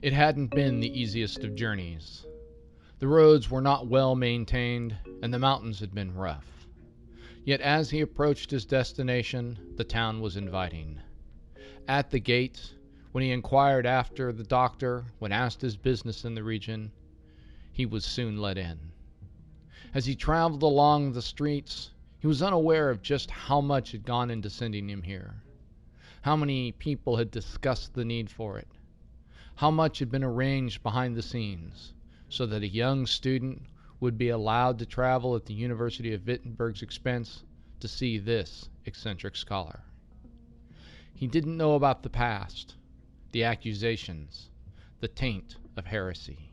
It hadn't been the easiest of journeys. The roads were not well maintained, and the mountains had been rough. Yet as he approached his destination, the town was inviting. At the gate, when he inquired after the doctor, when asked his business in the region, he was soon let in. As he traveled along the streets, he was unaware of just how much had gone into sending him here, how many people had discussed the need for it, how much had been arranged behind the scenes so that a young student would be allowed to travel at the University of Wittenberg's expense to see this eccentric scholar. He didn't know about the past, the accusations, the taint of heresy.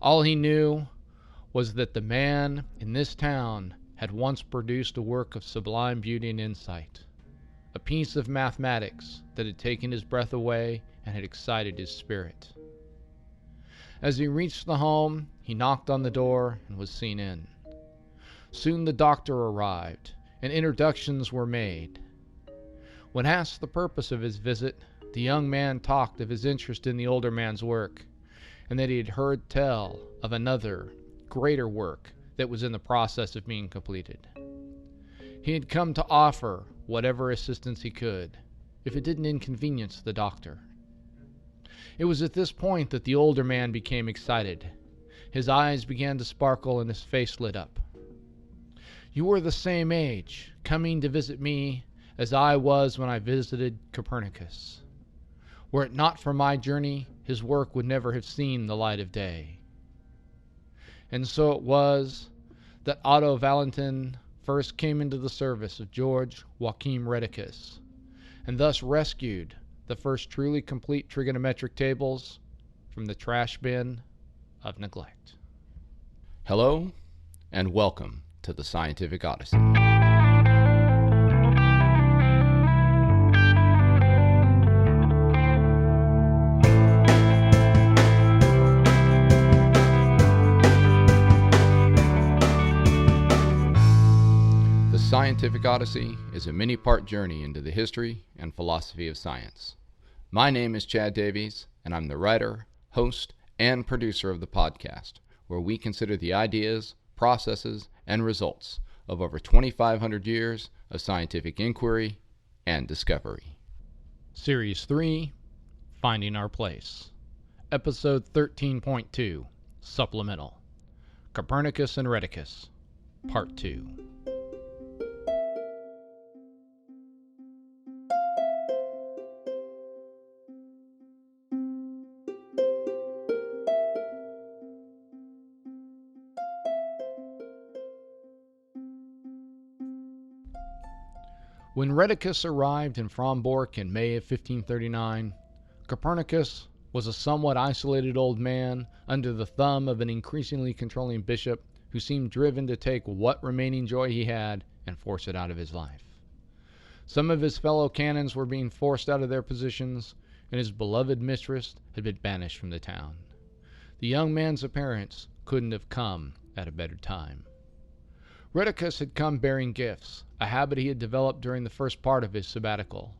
All he knew was that the man in this town had once produced a work of sublime beauty and insight, a piece of mathematics that had taken his breath away and had excited his spirit. As he reached the home, he knocked on the door and was seen in. Soon the doctor arrived, and introductions were made. When asked the purpose of his visit, the young man talked of his interest in the older man's work, and that he had heard tell of another, greater work that was in the process of being completed. He had come to offer whatever assistance he could, if it didn't inconvenience the doctor. It was at this point that the older man became excited. His eyes began to sparkle and his face lit up. "You were the same age, coming to visit me as I was when I visited Copernicus. Were it not for my journey, his work would never have seen the light of day." And so it was that Otto Valentin first came into the service of Georg Joachim Rheticus, and thus rescued the first truly complete trigonometric tables from the trash bin of neglect. Hello, and welcome to the Scientific Odyssey. The Scientific Odyssey is a many-part journey into the history and philosophy of science. My name is Chad Davies, and I'm the writer, host, and producer of the podcast, where we consider the ideas, processes, and results of over 2,500 years of scientific inquiry and discovery. Series 3, Finding Our Place. Episode 13.2, Supplemental. Copernicus and Rheticus, Part 2. When Rheticus arrived in Frombork in May of 1539, Copernicus was a somewhat isolated old man under the thumb of an increasingly controlling bishop who seemed driven to take what remaining joy he had and force it out of his life. Some of his fellow canons were being forced out of their positions, and his beloved mistress had been banished from the town. The young man's appearance couldn't have come at a better time. Rheticus had come bearing gifts, a habit he had developed during the first part of his sabbatical.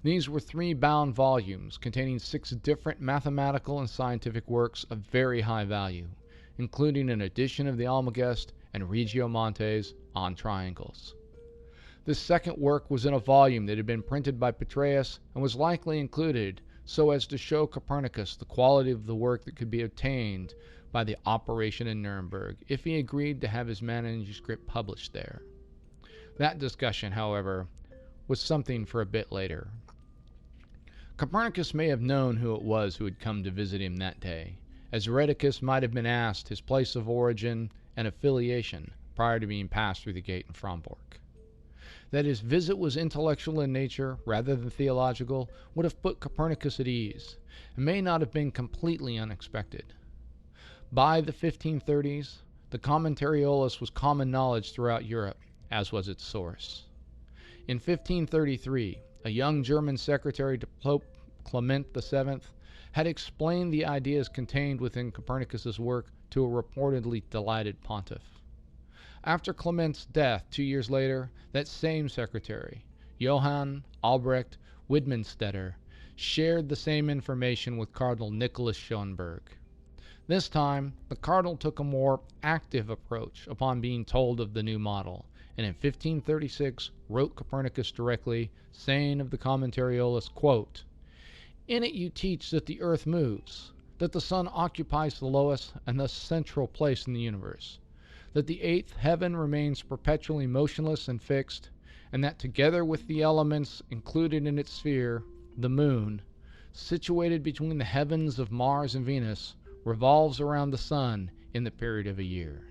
These were 3 bound volumes containing 6 different mathematical and scientific works of very high value, including an edition of the Almagest and Regiomontes on triangles. This second work was in a volume that had been printed by Petraeus and was likely included so as to show Copernicus the quality of the work that could be obtained by the operation in Nuremberg if he agreed to have his manuscript published there. That discussion, however, was something for a bit later. Copernicus may have known who it was who had come to visit him that day, as Rheticus might have been asked his place of origin and affiliation prior to being passed through the gate in Frombork. That his visit was intellectual in nature rather than theological would have put Copernicus at ease, and may not have been completely unexpected. By the 1530s, the Commentariolus was common knowledge throughout Europe, as was its source. In 1533, a young German secretary to Pope Clement VII had explained the ideas contained within Copernicus's work to a reportedly delighted pontiff. After Clement's death 2 years later, that same secretary, Johann Albrecht Widmanstetter, shared the same information with Cardinal Nicolas Schoenberg. This time, the cardinal took a more active approach upon being told of the new model, and in 1536 wrote Copernicus directly, saying of the Commentariolus, quote, "In it you teach that the earth moves, that the sun occupies the lowest and thus central place in the universe, that the eighth heaven remains perpetually motionless and fixed, and that together with the elements included in its sphere, the moon, situated between the heavens of Mars and Venus, revolves around the sun in the period of a year.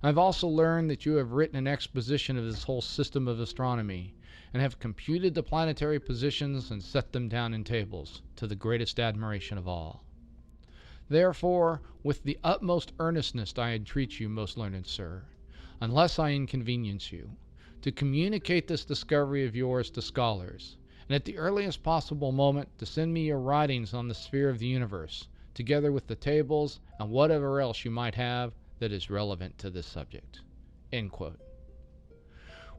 I have also learned that you have written an exposition of this whole system of astronomy, and have computed the planetary positions and set them down in tables, to the greatest admiration of all. Therefore, with the utmost earnestness I entreat you, most learned sir, unless I inconvenience you, to communicate this discovery of yours to scholars, and at the earliest possible moment to send me your writings on the sphere of the universe, together with the tables and whatever else you might have that is relevant to this subject." End quote.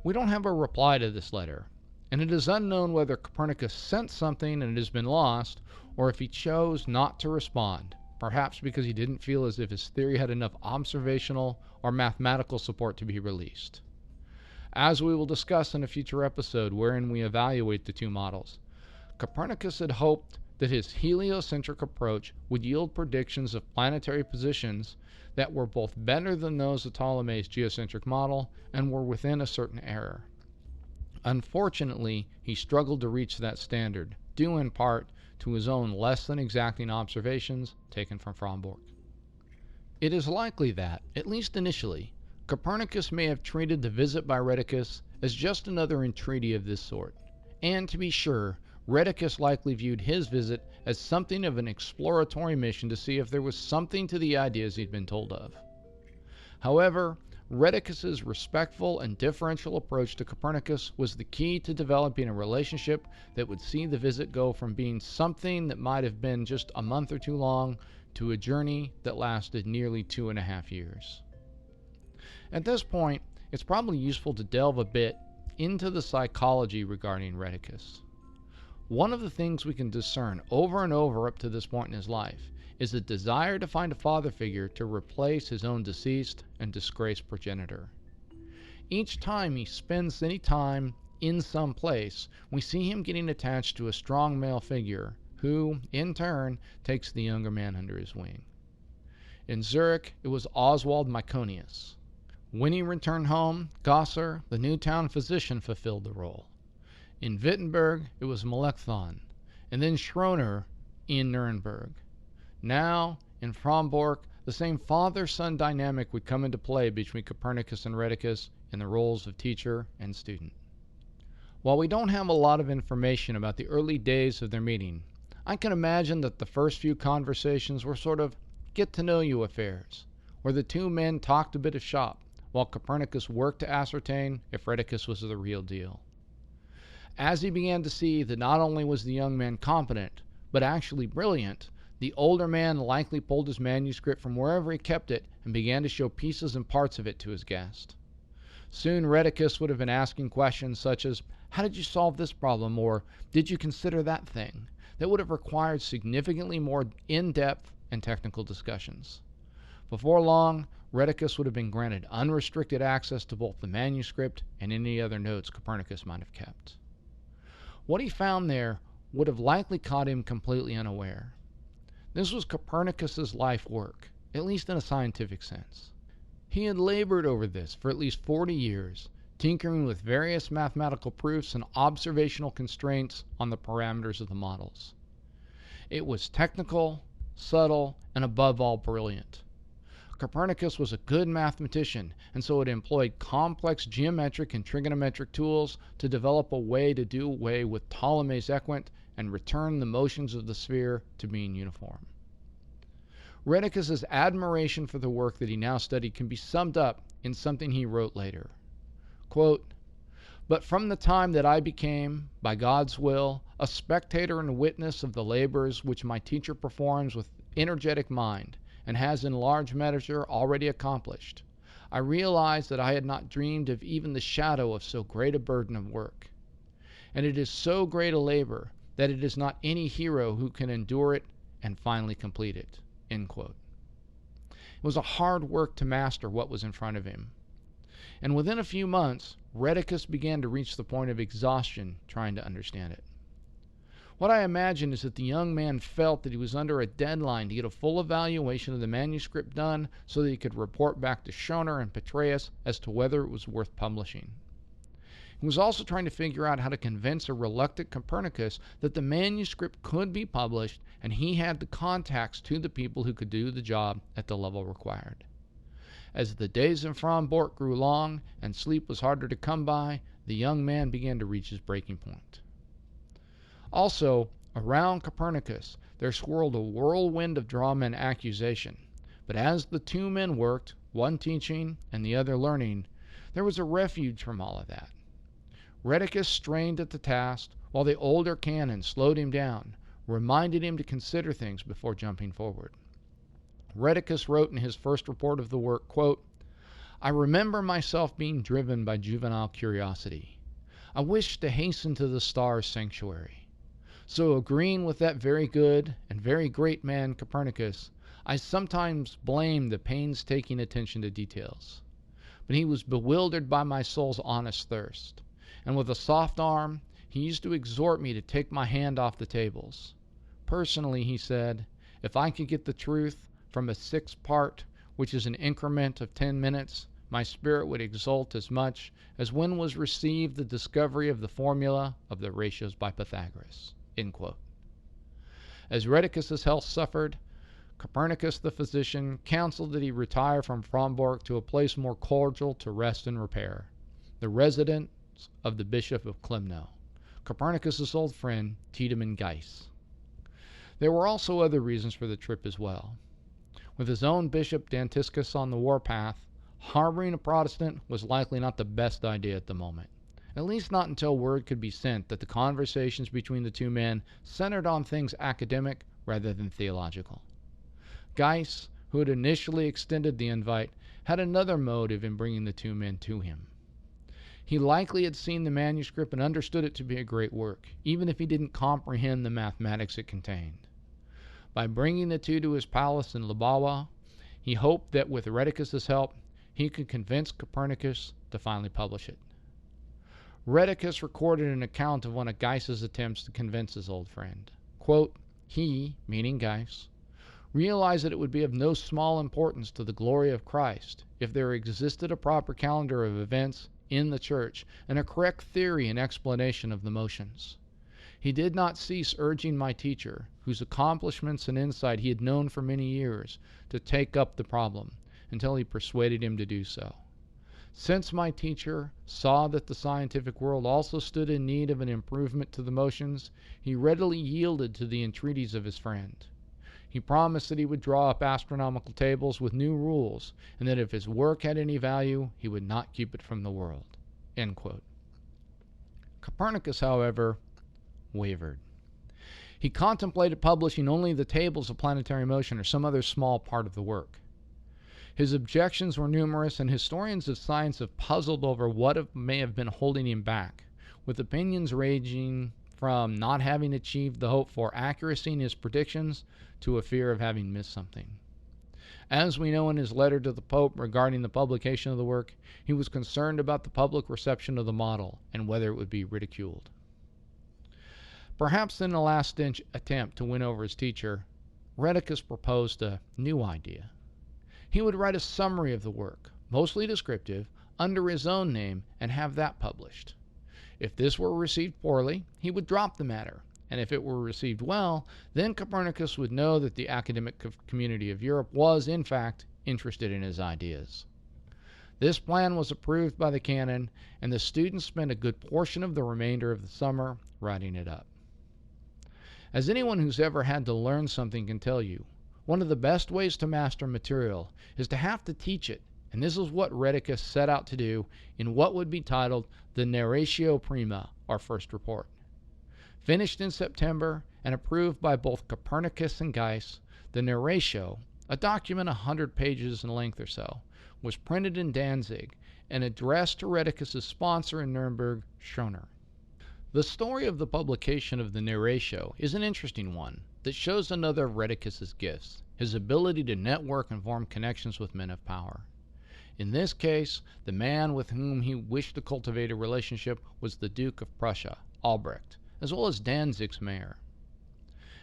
We don't have a reply to this letter, and it is unknown whether Copernicus sent something and it has been lost, or if he chose not to respond, perhaps because he didn't feel as if his theory had enough observational or mathematical support to be released. As we will discuss in a future episode wherein we evaluate the two models, Copernicus had hoped that his heliocentric approach would yield predictions of planetary positions that were both better than those of Ptolemy's geocentric model and were within a certain error. Unfortunately, he struggled to reach that standard, due in part to his own less than exacting observations taken from Frombork. It is likely that, at least initially, Copernicus may have treated the visit by Rheticus as just another entreaty of this sort, and to be sure, Rheticus likely viewed his visit as something of an exploratory mission to see if there was something to the ideas he'd been told of. However, Rheticus's respectful and differential approach to Copernicus was the key to developing a relationship that would see the visit go from being something that might have been just a month or two long to a journey that lasted nearly 2.5 years. At this point, it's probably useful to delve a bit into the psychology regarding Rheticus. One of the things we can discern over and over up to this point in his life is a desire to find a father figure to replace his own deceased and disgraced progenitor. Each time he spends any time in some place, we see him getting attached to a strong male figure who, in turn, takes the younger man under his wing. In Zurich, it was Oswald Myconius. When he returned home, Gosser, the new town physician, fulfilled the role. In Wittenberg, it was Melanchthon, and then Schroner in Nuremberg. Now, in Frombork, the same father-son dynamic would come into play between Copernicus and Rheticus in the roles of teacher and student. While we don't have a lot of information about the early days of their meeting, I can imagine that the first few conversations were sort of get-to-know-you affairs, where the two men talked a bit of shop, while Copernicus worked to ascertain if Rheticus was the real deal. As he began to see that not only was the young man competent, but actually brilliant, the older man likely pulled his manuscript from wherever he kept it and began to show pieces and parts of it to his guest. Soon Rheticus would have been asking questions such as, "How did you solve this problem?" or "Did you consider that thing?" that would have required significantly more in-depth and technical discussions. Before long, Rheticus would have been granted unrestricted access to both the manuscript and any other notes Copernicus might have kept. What he found there would have likely caught him completely unaware. This was Copernicus's life work, at least in a scientific sense. He had labored over this for at least 40 years, tinkering with various mathematical proofs and observational constraints on the parameters of the models. It was technical, subtle, and above all brilliant. Copernicus was a good mathematician, and so it employed complex geometric and trigonometric tools to develop a way to do away with Ptolemy's equant and return the motions of the sphere to being uniform. Rheticus's admiration for the work that he now studied can be summed up in something he wrote later. Quote, "But from the time that I became, by God's will, a spectator and witness of the labors which my teacher performs with energetic mind, and has in large measure already accomplished, I realized that I had not dreamed of even the shadow of so great a burden of work. And it is so great a labor that it is not any hero who can endure it and finally complete it." End quote. It was a hard work to master what was in front of him. And within a few months, Rheticus began to reach the point of exhaustion trying to understand it. What I imagine is that the young man felt that he was under a deadline to get a full evaluation of the manuscript done so that he could report back to Schoner and Petraeus as to whether it was worth publishing. He was also trying to figure out how to convince a reluctant Copernicus that the manuscript could be published and he had the contacts to the people who could do the job at the level required. As the days in Frombork grew long and sleep was harder to come by, the young man began to reach his breaking point. Also, around Copernicus, there swirled a whirlwind of drama and accusation. But as the two men worked, one teaching and the other learning, there was a refuge from all of that. Rheticus strained at the task, while the older canon slowed him down, reminded him to consider things before jumping forward. Rheticus wrote in his first report of the work, quote, "I remember myself being driven by juvenile curiosity. I wished to hasten to the stars' sanctuary. So agreeing with that very good and very great man Copernicus, I sometimes blamed the painstaking attention to details. But he was bewildered by my soul's honest thirst, and with a soft arm he used to exhort me to take my hand off the tables. Personally, he said, if I could get the truth from a sixth part, which is an increment of 10 minutes, my spirit would exult as much as when was received the discovery of the formula of the ratios by Pythagoras." End quote. As Rheticus's health suffered, Copernicus the physician counseled that he retire from Frombork to a place more cordial to rest and repair, the residence of the Bishop of Klemno, Copernicus's old friend Tiedemann Geiss. There were also other reasons for the trip as well. With his own bishop Dantiscus on the warpath, harboring a Protestant was likely not the best idea at the moment, at least not until word could be sent that the conversations between the two men centered on things academic rather than theological. Geiss, who had initially extended the invite, had another motive in bringing the two men to him. He likely had seen the manuscript and understood it to be a great work, even if he didn't comprehend the mathematics it contained. By bringing the two to his palace in Lubawa, he hoped that with Rheticus's help, he could convince Copernicus to finally publish it. Rheticus recorded an account of one of Geiss's attempts to convince his old friend. Quote, "He," meaning Geiss, "realized that it would be of no small importance to the glory of Christ if there existed a proper calendar of events in the church and a correct theory and explanation of the motions. He did not cease urging my teacher, whose accomplishments and insight he had known for many years, to take up the problem, until he persuaded him to do so. Since my teacher saw that the scientific world also stood in need of an improvement to the motions, he readily yielded to the entreaties of his friend. He promised that he would draw up astronomical tables with new rules, and that if his work had any value, he would not keep it from the world." End quote. Copernicus, however, wavered. He contemplated publishing only the tables of planetary motion or some other small part of the work. His objections were numerous, and historians of science have puzzled over what may have been holding him back, with opinions ranging from not having achieved the hoped for accuracy in his predictions to a fear of having missed something. As we know in his letter to the Pope regarding the publication of the work, he was concerned about the public reception of the model and whether it would be ridiculed. Perhaps in a last-ditch attempt to win over his teacher, Rheticus proposed a new idea. He would write a summary of the work, mostly descriptive, under his own name and have that published. If this were received poorly, he would drop the matter, and if it were received well, then Copernicus would know that the academic community of Europe was, in fact, interested in his ideas. This plan was approved by the canon, and the students spent a good portion of the remainder of the summer writing it up. As anyone who's ever had to learn something can tell you, one of the best ways to master material is to have to teach it, and this is what Rheticus set out to do in what would be titled the Narratio Prima, our first report. Finished in September and approved by both Copernicus and Geiss, the Narratio, a document 100 pages in length or so, was printed in Danzig and addressed to Rheticus's sponsor in Nuremberg, Schoner. The story of the publication of the Narratio is an interesting one that shows another of Rheticus's gifts, his ability to network and form connections with men of power. In this case, the man with whom he wished to cultivate a relationship was the Duke of Prussia, Albrecht, as well as Danzig's mayor.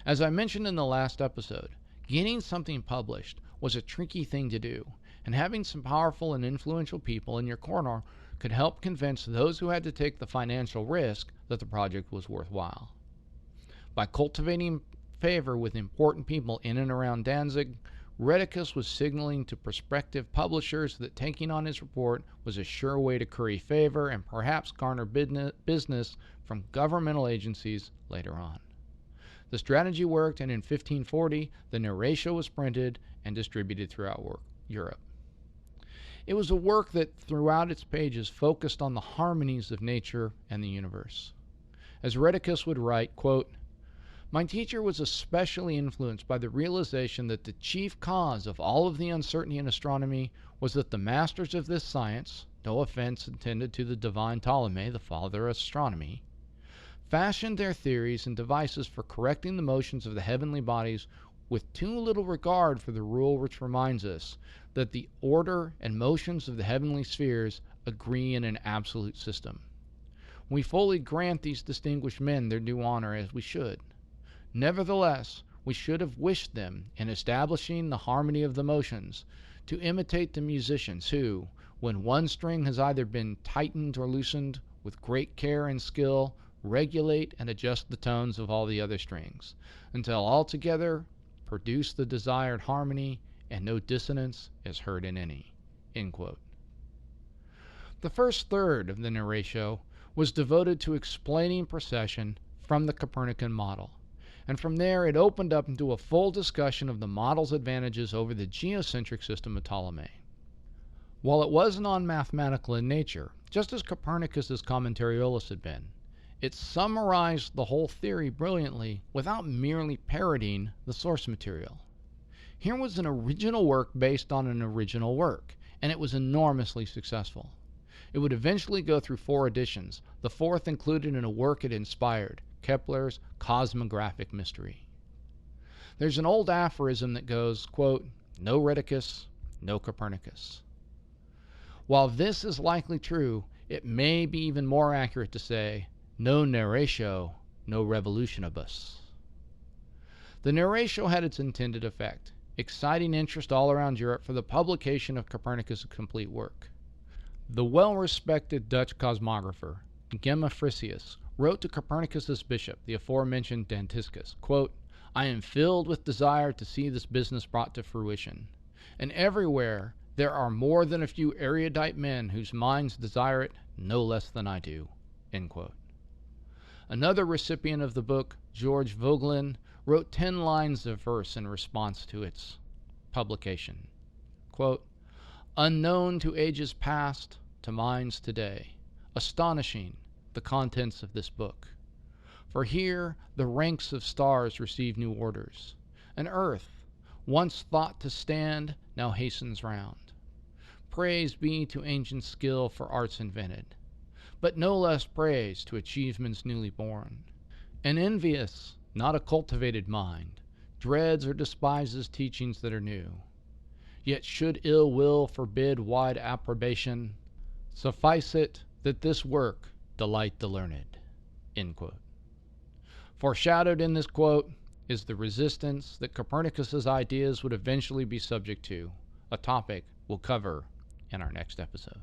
As I mentioned in the last episode, getting something published was a tricky thing to do, and having some powerful and influential people in your corner could help convince those who had to take the financial risk that the project was worthwhile. By cultivating favor with important people in and around Danzig, Rheticus was signaling to prospective publishers that taking on his report was a sure way to curry favor and perhaps garner business from governmental agencies later on. The strategy worked, and in 1540, the Narratio was printed and distributed throughout Europe. It was a work that, throughout its pages, focused on the harmonies of nature and the universe. As Rheticus would write, quote, "My teacher was especially influenced by the realization that the chief cause of all of the uncertainty in astronomy was that the masters of this science, no offense intended to the divine Ptolemy, the father of astronomy, fashioned their theories and devices for correcting the motions of the heavenly bodies with too little regard for the rule which reminds us that the order and motions of the heavenly spheres agree in an absolute system. We fully grant these distinguished men their due honor, as we should. Nevertheless, we should have wished them, in establishing the harmony of the motions, to imitate the musicians who, when one string has either been tightened or loosened, with great care and skill, regulate and adjust the tones of all the other strings, until altogether produce the desired harmony, and no dissonance is heard in any." End quote. The first third of the Narratio was devoted to explaining precession from the Copernican model, and from there it opened up into a full discussion of the model's advantages over the geocentric system of Ptolemy. While it was non-mathematical in nature, just as Copernicus's Commentariolus had been, it summarized the whole theory brilliantly without merely parodying the source material. Here was an original work based on an original work, and it was enormously successful. It would eventually go through 4 editions, the 4th included in a work it inspired, Kepler's Cosmographic Mystery. There's an old aphorism that goes, quote, "No Rheticus, no Copernicus." While this is likely true, it may be even more accurate to say, "No Narratio, no Revolutionibus." The Narratio had its intended effect, exciting interest all around Europe for the publication of Copernicus' complete work. The well-respected Dutch cosmographer, Gemma wrote to Copernicus's bishop, the aforementioned Rheticus, quote, "I am filled with desire to see this business brought to fruition, and everywhere there are more than a few erudite men whose minds desire it no less than I do." End quote. Another recipient of the book, Georg Vogelin, wrote 10 lines of verse in response to its publication. Quote, "Unknown to ages past, to minds today, astonishing the contents of this book. For here the ranks of stars receive new orders, and earth, once thought to stand, now hastens round. Praise be to ancient skill for arts invented, but no less praise to achievements newly born. An envious, not a cultivated mind, dreads or despises teachings that are new. Yet should ill will forbid wide approbation, suffice it that this work delight the learned." End quote. Foreshadowed in this quote is the resistance that Copernicus's ideas would eventually be subject to, a topic we'll cover in our next episode.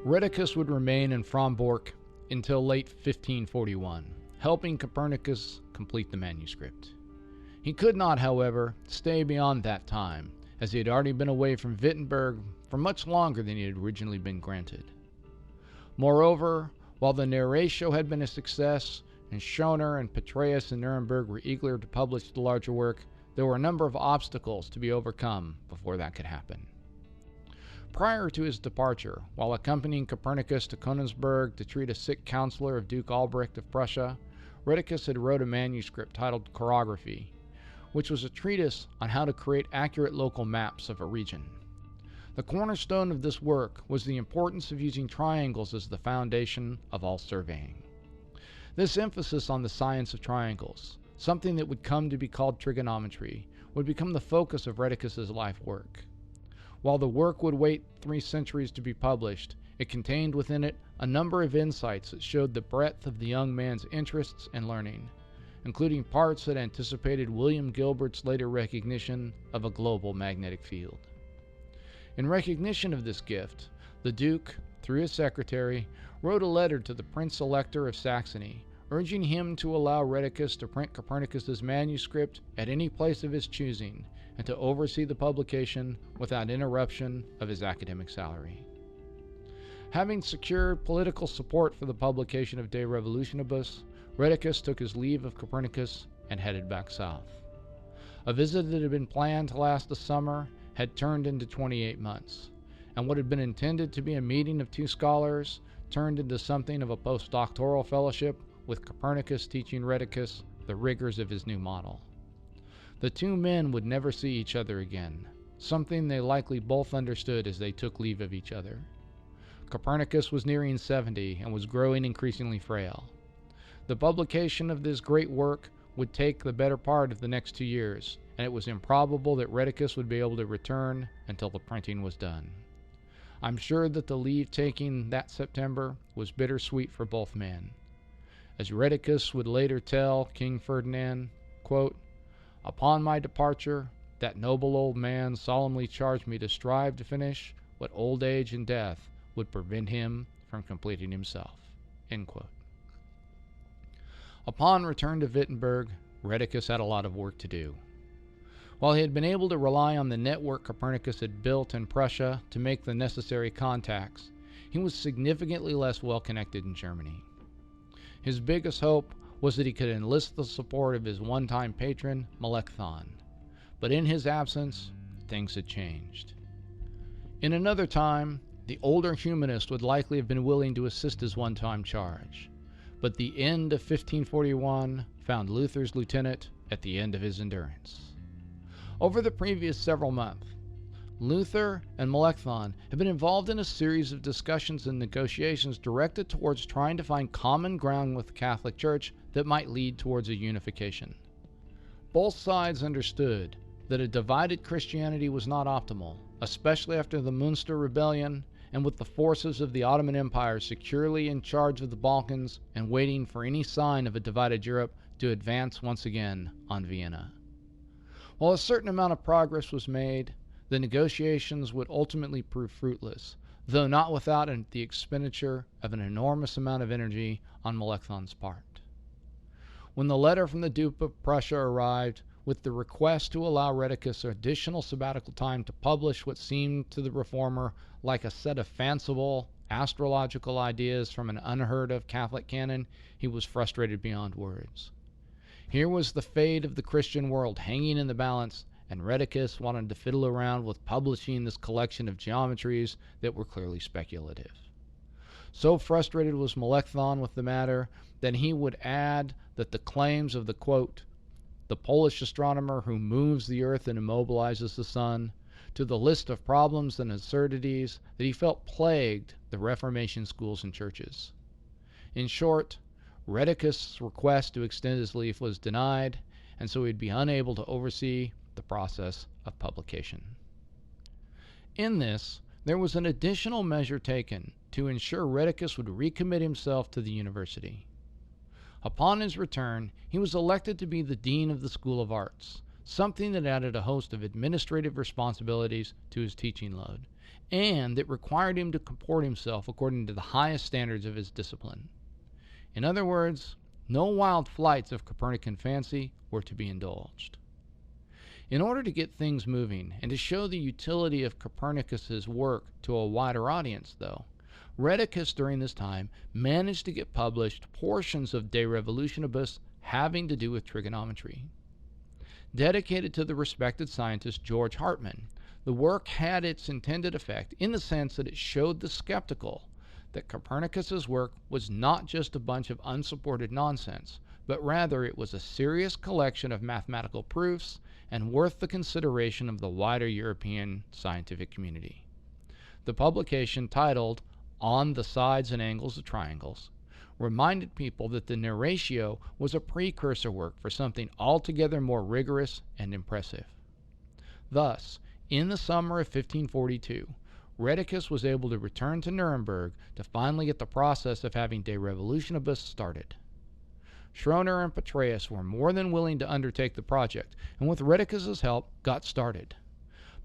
Rheticus would remain in Frombork until late 1541, helping Copernicus complete the manuscript. He could not, however, stay beyond that time, as he had already been away from Wittenberg for much longer than he had originally been granted. Moreover, While the Narratio had been a success, and Schoner and Petraeus in Nuremberg were eager to publish the larger work, there were a number of obstacles to be overcome before that could happen. Prior to his departure, while accompanying Copernicus to Königsberg to treat a sick counselor of Duke Albrecht of Prussia, Rheticus had wrote a manuscript titled Chorography, which was a treatise on how to create accurate local maps of a region. The cornerstone of this work was the importance of using triangles as the foundation of all surveying. This emphasis on the science of triangles, something that would come to be called trigonometry, would become the focus of Rheticus's life work. While the work would wait 3 centuries to be published, it contained within it a number of insights that showed the breadth of the young man's interests and learning, including parts that anticipated William Gilbert's later recognition of a global magnetic field. In recognition of this gift, the Duke, through his secretary, wrote a letter to the Prince Elector of Saxony, urging him to allow Rheticus to print Copernicus's manuscript at any place of his choosing, and to oversee the publication without interruption of his academic salary. Having secured political support for the publication of De Revolutionibus, Rheticus took his leave of Copernicus and headed back south. A visit that had been planned to last the summer had turned into 28 months, and what had been intended to be a meeting of 2 scholars turned into something of a postdoctoral fellowship, with Copernicus teaching Rheticus the rigors of his new model. The 2 men would never see each other again, something they likely both understood as they took leave of each other. Copernicus was nearing 70 and was growing increasingly frail. The publication of this great work would take the better part of the next 2 years, and it was improbable that Rheticus would be able to return until the printing was done. I'm sure that the leave taking that September was bittersweet for both men. As Rheticus would later tell King Ferdinand, quote, "Upon my departure, that noble old man solemnly charged me to strive to finish what old age and death would prevent him from completing himself." End quote. Upon return to Wittenberg, Rheticus had a lot of work to do. While he had been able to rely on the network Copernicus had built in Prussia to make the necessary contacts, he was significantly less well connected in Germany. His biggest hope was that he could enlist the support of his one-time patron, Melanchthon. But in his absence, things had changed. In another time, the older humanist would likely have been willing to assist his one-time charge. But the end of 1541 found Luther's lieutenant at the end of his endurance. Over the previous several months, Luther and Melanchthon have been involved in a series of discussions and negotiations directed towards trying to find common ground with the Catholic Church that might lead towards a unification. Both sides understood that a divided Christianity was not optimal, especially after the Münster Rebellion and with the forces of the Ottoman Empire securely in charge of the Balkans and waiting for any sign of a divided Europe to advance once again on Vienna. While a certain amount of progress was made, the negotiations would ultimately prove fruitless, though not without the expenditure of an enormous amount of energy on Melanchthon's part. When the letter from the Duke of Prussia arrived with the request to allow Rheticus additional sabbatical time to publish what seemed to the reformer like a set of fanciful astrological ideas from an unheard-of Catholic canon, he was frustrated beyond words. Here was the fate of the Christian world hanging in the balance, and Rheticus wanted to fiddle around with publishing this collection of geometries that were clearly speculative. So frustrated was Melanchthon with the matter that he would add that the claims of the, quote, "the Polish astronomer who moves the earth and immobilizes the sun," to the list of problems and absurdities that he felt plagued the Reformation schools and churches. In short, Rheticus' request to extend his leave was denied, and so he'd be unable to oversee the process of publication. In this, there was an additional measure taken to ensure Rheticus would recommit himself to the university. Upon his return, he was elected to be the dean of the School of Arts, something that added a host of administrative responsibilities to his teaching load, and that required him to comport himself according to the highest standards of his discipline. In other words, no wild flights of Copernican fancy were to be indulged. In order to get things moving and to show the utility of Copernicus's work to a wider audience, though, Rheticus during this time managed to get published portions of De Revolutionibus having to do with trigonometry. Dedicated to the respected scientist Georg Hartmann, the work had its intended effect in the sense that it showed the skeptical that Copernicus's work was not just a bunch of unsupported nonsense, but rather it was a serious collection of mathematical proofs and worth the consideration of the wider European scientific community. The publication, titled On the Sides and Angles of Triangles, reminded people that the Narratio was a precursor work for something altogether more rigorous and impressive. Thus, in the summer of 1542, Rheticus was able to return to Nuremberg to finally get the process of having De Revolutionibus started. Schroner and Petraeus were more than willing to undertake the project, and with Rheticus's help, got started.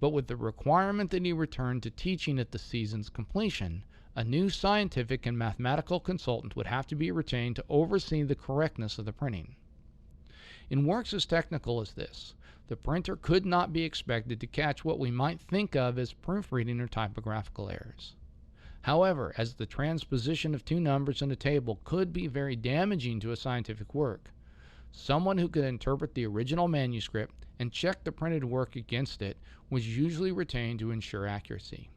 But with the requirement that he return to teaching at the season's completion, a new scientific and mathematical consultant would have to be retained to oversee the correctness of the printing. In works as technical as this, the printer could not be expected to catch what we might think of as proofreading or typographical errors. However, as the transposition of two numbers in a table could be very damaging to a scientific work, someone who could interpret the original manuscript and check the printed work against it was usually retained to ensure accuracy.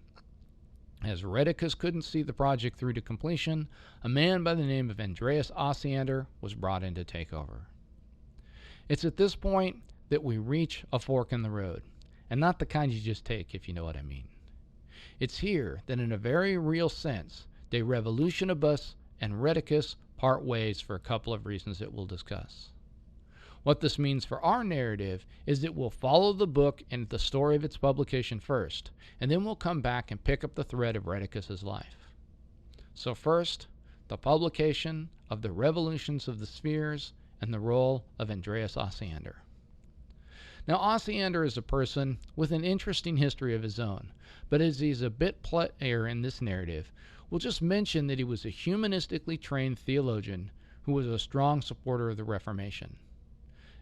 As Rheticus couldn't see the project through to completion, a man by the name of Andreas Osiander was brought in to take over. It's at this point that we reach a fork in the road, and not the kind you just take, if you know what I mean. It's here that in a very real sense, De Revolutionibus and Rheticus part ways for a couple of reasons that we'll discuss. What this means for our narrative is that we'll follow the book and the story of its publication first, and then we'll come back and pick up the thread of Rheticus's life. So first, the publication of the Revolutions of the Spheres and the role of Andreas Osiander. Now, Osiander is a person with an interesting history of his own, but as he's a bit player in this narrative, we'll just mention that he was a humanistically trained theologian who was a strong supporter of the Reformation.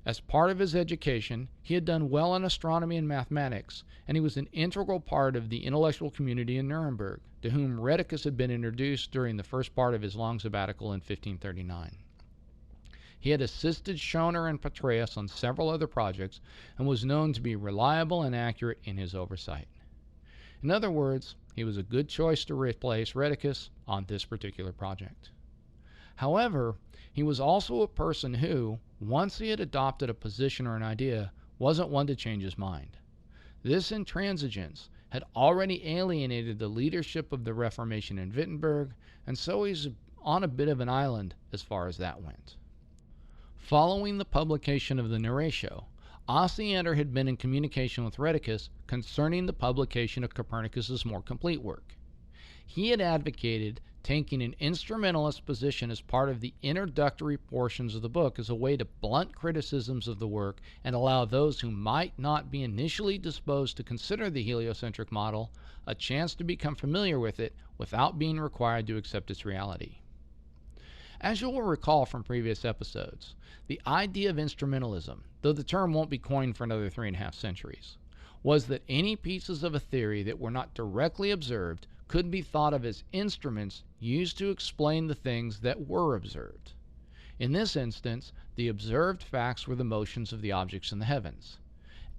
As part of his education, he had done well in astronomy and mathematics, and he was an integral part of the intellectual community in Nuremberg, to whom Rheticus had been introduced during the first part of his long sabbatical in 1539. He had assisted Schroner and Petraeus on several other projects and was known to be reliable and accurate in his oversight. In other words, he was a good choice to replace Rheticus on this particular project. However, he was also a person who, once he had adopted a position or an idea, wasn't one to change his mind. This intransigence had already alienated the leadership of the Reformation in Wittenberg, and so he's on a bit of an island as far as that went. Following the publication of the Narratio, Osiander had been in communication with Rheticus concerning the publication of Copernicus's more complete work. He had advocated taking an instrumentalist position as part of the introductory portions of the book as a way to blunt criticisms of the work and allow those who might not be initially disposed to consider the heliocentric model a chance to become familiar with it without being required to accept its reality. As you will recall from previous episodes, the idea of instrumentalism, though the term won't be coined for another 3.5 centuries, was that any pieces of a theory that were not directly observed could be thought of as instruments used to explain the things that were observed. In this instance, the observed facts were the motions of the objects in the heavens.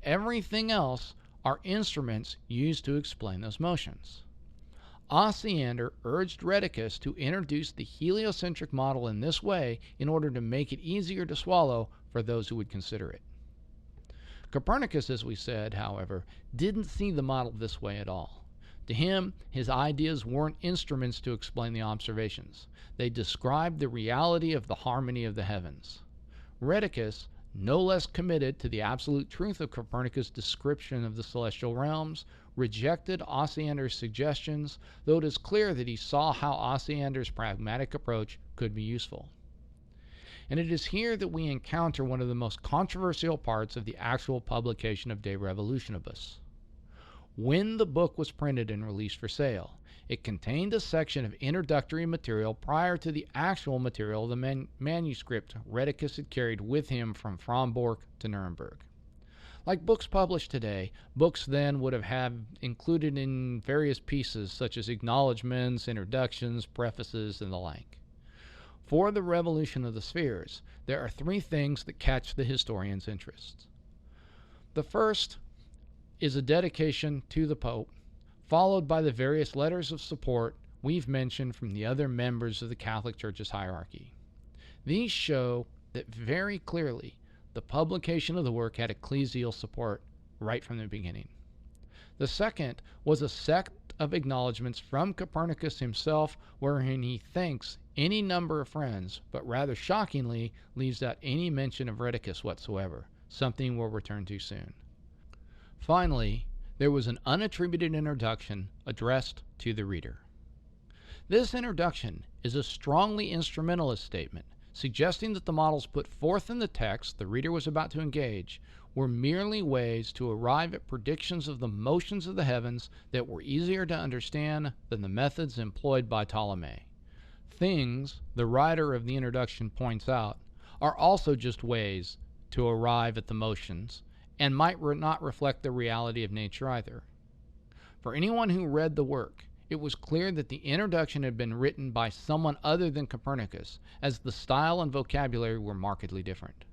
Everything else are instruments used to explain those motions. Osiander urged Rheticus to introduce the heliocentric model in this way in order to make it easier to swallow for those who would consider it. Copernicus, as we said, however, didn't see the model this way at all. To him, his ideas weren't instruments to explain the observations. They described the reality of the harmony of the heavens. Rheticus, no less committed to the absolute truth of Copernicus' description of the celestial realms, rejected Osiander's suggestions, though it is clear that he saw how Osiander's pragmatic approach could be useful. And it is here that we encounter one of the most controversial parts of the actual publication of De Revolutionibus. When the book was printed and released for sale, it contained a section of introductory material prior to the actual material of the manuscript Rheticus had carried with him from Frombork to Nuremberg. Like books published today, books then would have had included in various pieces such as acknowledgments, introductions, prefaces, and the like. For the Revolution of the Spheres, there are three things that catch the historian's interest. The first is a dedication to the Pope, followed by the various letters of support we've mentioned from the other members of the Catholic Church's hierarchy. These show that very clearly the publication of the work had ecclesial support right from the beginning. The second was a set of acknowledgments from Copernicus himself, wherein he thanks any number of friends, but rather shockingly leaves out any mention of Rheticus whatsoever, something we'll return to soon. Finally, there was an unattributed introduction addressed to the reader. This introduction is a strongly instrumentalist statement, suggesting that the models put forth in the text the reader was about to engage were merely ways to arrive at predictions of the motions of the heavens that were easier to understand than the methods employed by Ptolemy. Things, the writer of the introduction points out, are also just ways to arrive at the motions, and might not reflect the reality of nature either. For anyone who read the work, it was clear that the introduction had been written by someone other than Copernicus, as the style and vocabulary were markedly different.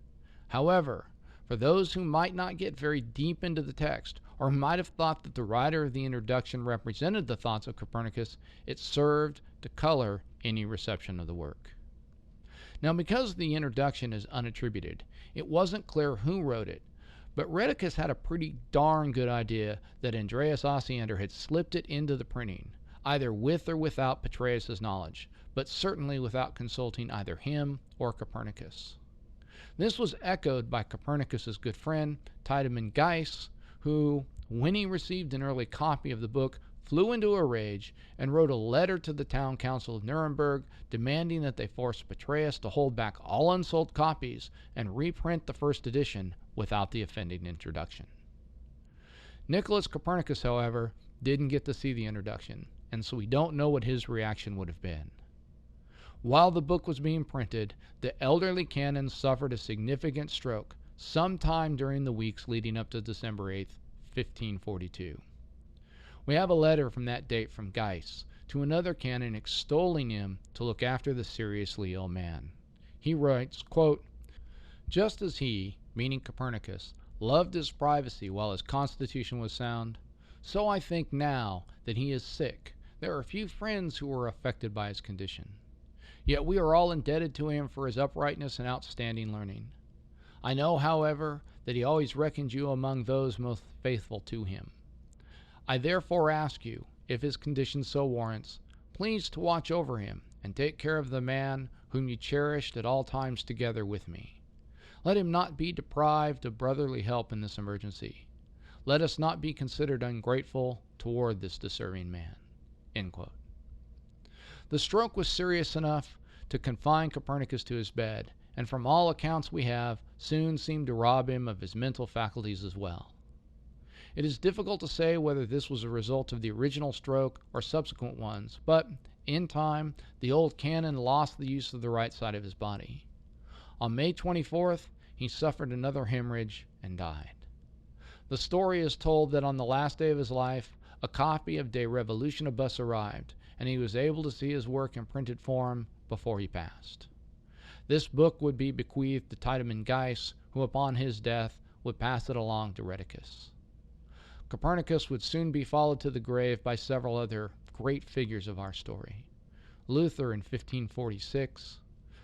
However, for those who might not get very deep into the text, or who might have thought that the writer of the introduction represented the thoughts of Copernicus, it served to color any reception of the work. Now, because the introduction is unattributed, it wasn't clear who wrote it, but Rheticus had a pretty darn good idea that Andreas Osiander had slipped it into the printing, either with or without Petreius's knowledge, but certainly without consulting either him or Copernicus. This was echoed by Copernicus's good friend, Tiedemann Geiss, who, when he received an early copy of the book, flew into a rage and wrote a letter to the town council of Nuremberg demanding that they force Petreius to hold back all unsold copies and reprint the first edition without the offending introduction. Nicolas Copernicus, however, didn't get to see the introduction, and so we don't know what his reaction would have been. While the book was being printed, the elderly canon suffered a significant stroke sometime during the weeks leading up to December 8th, 1542. We have a letter from that date from Geiss to another canon extolling him to look after the seriously ill man. He writes, quote, "Just as he, meaning Copernicus, loved his privacy while his constitution was sound, so I think now that he is sick, there are few friends who are affected by his condition. Yet we are all indebted to him for his uprightness and outstanding learning. I know, however, that he always reckoned you among those most faithful to him. I therefore ask you, if his condition so warrants, please to watch over him and take care of the man whom you cherished at all times together with me. Let him not be deprived of brotherly help in this emergency. Let us not be considered ungrateful toward this deserving man." End quote. The stroke was serious enough to confine Copernicus to his bed, and from all accounts we have, soon seemed to rob him of his mental faculties as well. It is difficult to say whether this was a result of the original stroke or subsequent ones, but in time, the old canon lost the use of the right side of his body. On May 24th, he suffered another hemorrhage and died. The story is told that on the last day of his life, a copy of De Revolutionibus arrived, and he was able to see his work in printed form before he passed. This book would be bequeathed to Tiedemann Geiss, who upon his death would pass it along to Rheticus. Copernicus would soon be followed to the grave by several other great figures of our story. Luther in 1546,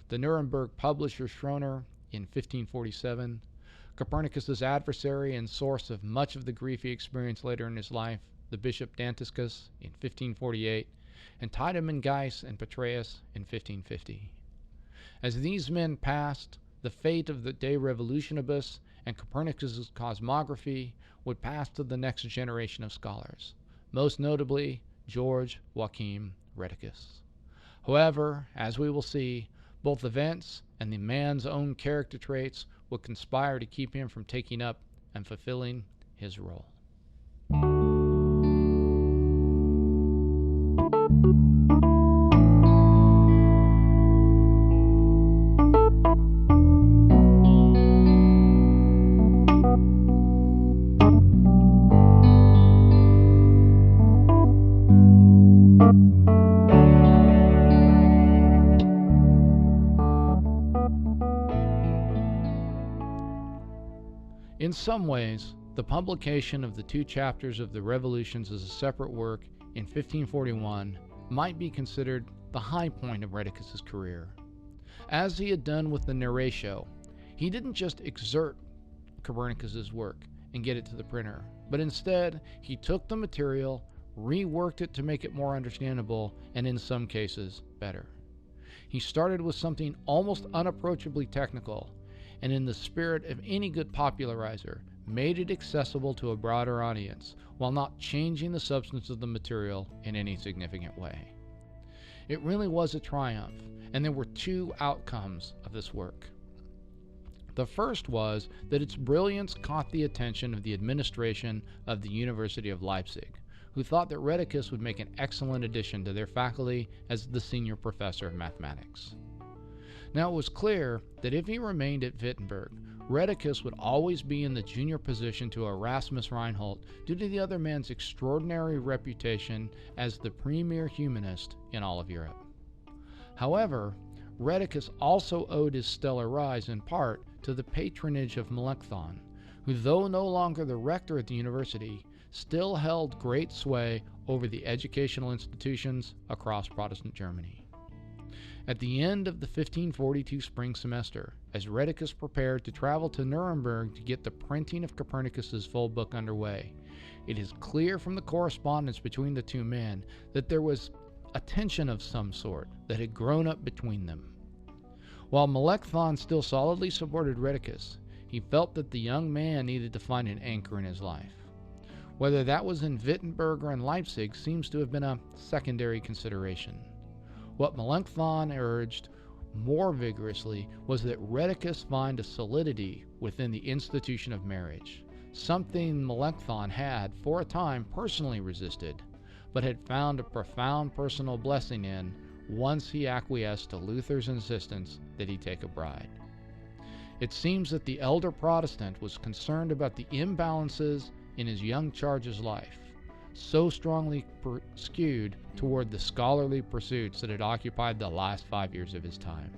the Nuremberg publisher Schroner in 1547, Copernicus's adversary and source of much of the grief he experienced later in his life, the Bishop Dantiscus in 1548, and Tiedemann Geiss and Petreius in 1550. As these men passed, the fate of the De Revolutionibus and Copernicus's cosmography would pass to the next generation of scholars, most notably Georg Joachim Rheticus. However, as we will see, both events and the man's own character traits would conspire to keep him from taking up and fulfilling his role. In some ways, the publication of the 2 chapters of the Revolutions as a separate work in 1541 might be considered the high point of Rheticus's career. As he had done with the Narratio, he didn't just exert Copernicus's work and get it to the printer, but instead he took the material, reworked it to make it more understandable, and in some cases, better. He started with something almost unapproachably technical, and in the spirit of any good popularizer, made it accessible to a broader audience, while not changing the substance of the material in any significant way. It really was a triumph, and there were 2 outcomes of this work. The first was that its brilliance caught the attention of the administration of the University of Leipzig, who thought that Rheticus would make an excellent addition to their faculty as the senior professor of mathematics. Now it was clear that if he remained at Wittenberg, Rheticus would always be in the junior position to Erasmus Reinhold due to the other man's extraordinary reputation as the premier humanist in all of Europe. However, Rheticus also owed his stellar rise in part to the patronage of Melanchthon, who, though no longer the rector at the university, still held great sway over the educational institutions across Protestant Germany. At the end of the 1542 spring semester, as Rheticus prepared to travel to Nuremberg to get the printing of Copernicus's full book underway, it is clear from the correspondence between the 2 men that there was a tension of some sort that had grown up between them. While Melanchthon still solidly supported Rheticus, he felt that the young man needed to find an anchor in his life. Whether that was in Wittenberg or in Leipzig seems to have been a secondary consideration. What Melanchthon urged more vigorously was that Rheticus find a solidity within the institution of marriage, something Melanchthon had, for a time, personally resisted, but had found a profound personal blessing in once he acquiesced to Luther's insistence that he take a bride. It seems that the elder Protestant was concerned about the imbalances in his young charge's life, so strongly skewed toward the scholarly pursuits that had occupied the last 5 years of his time.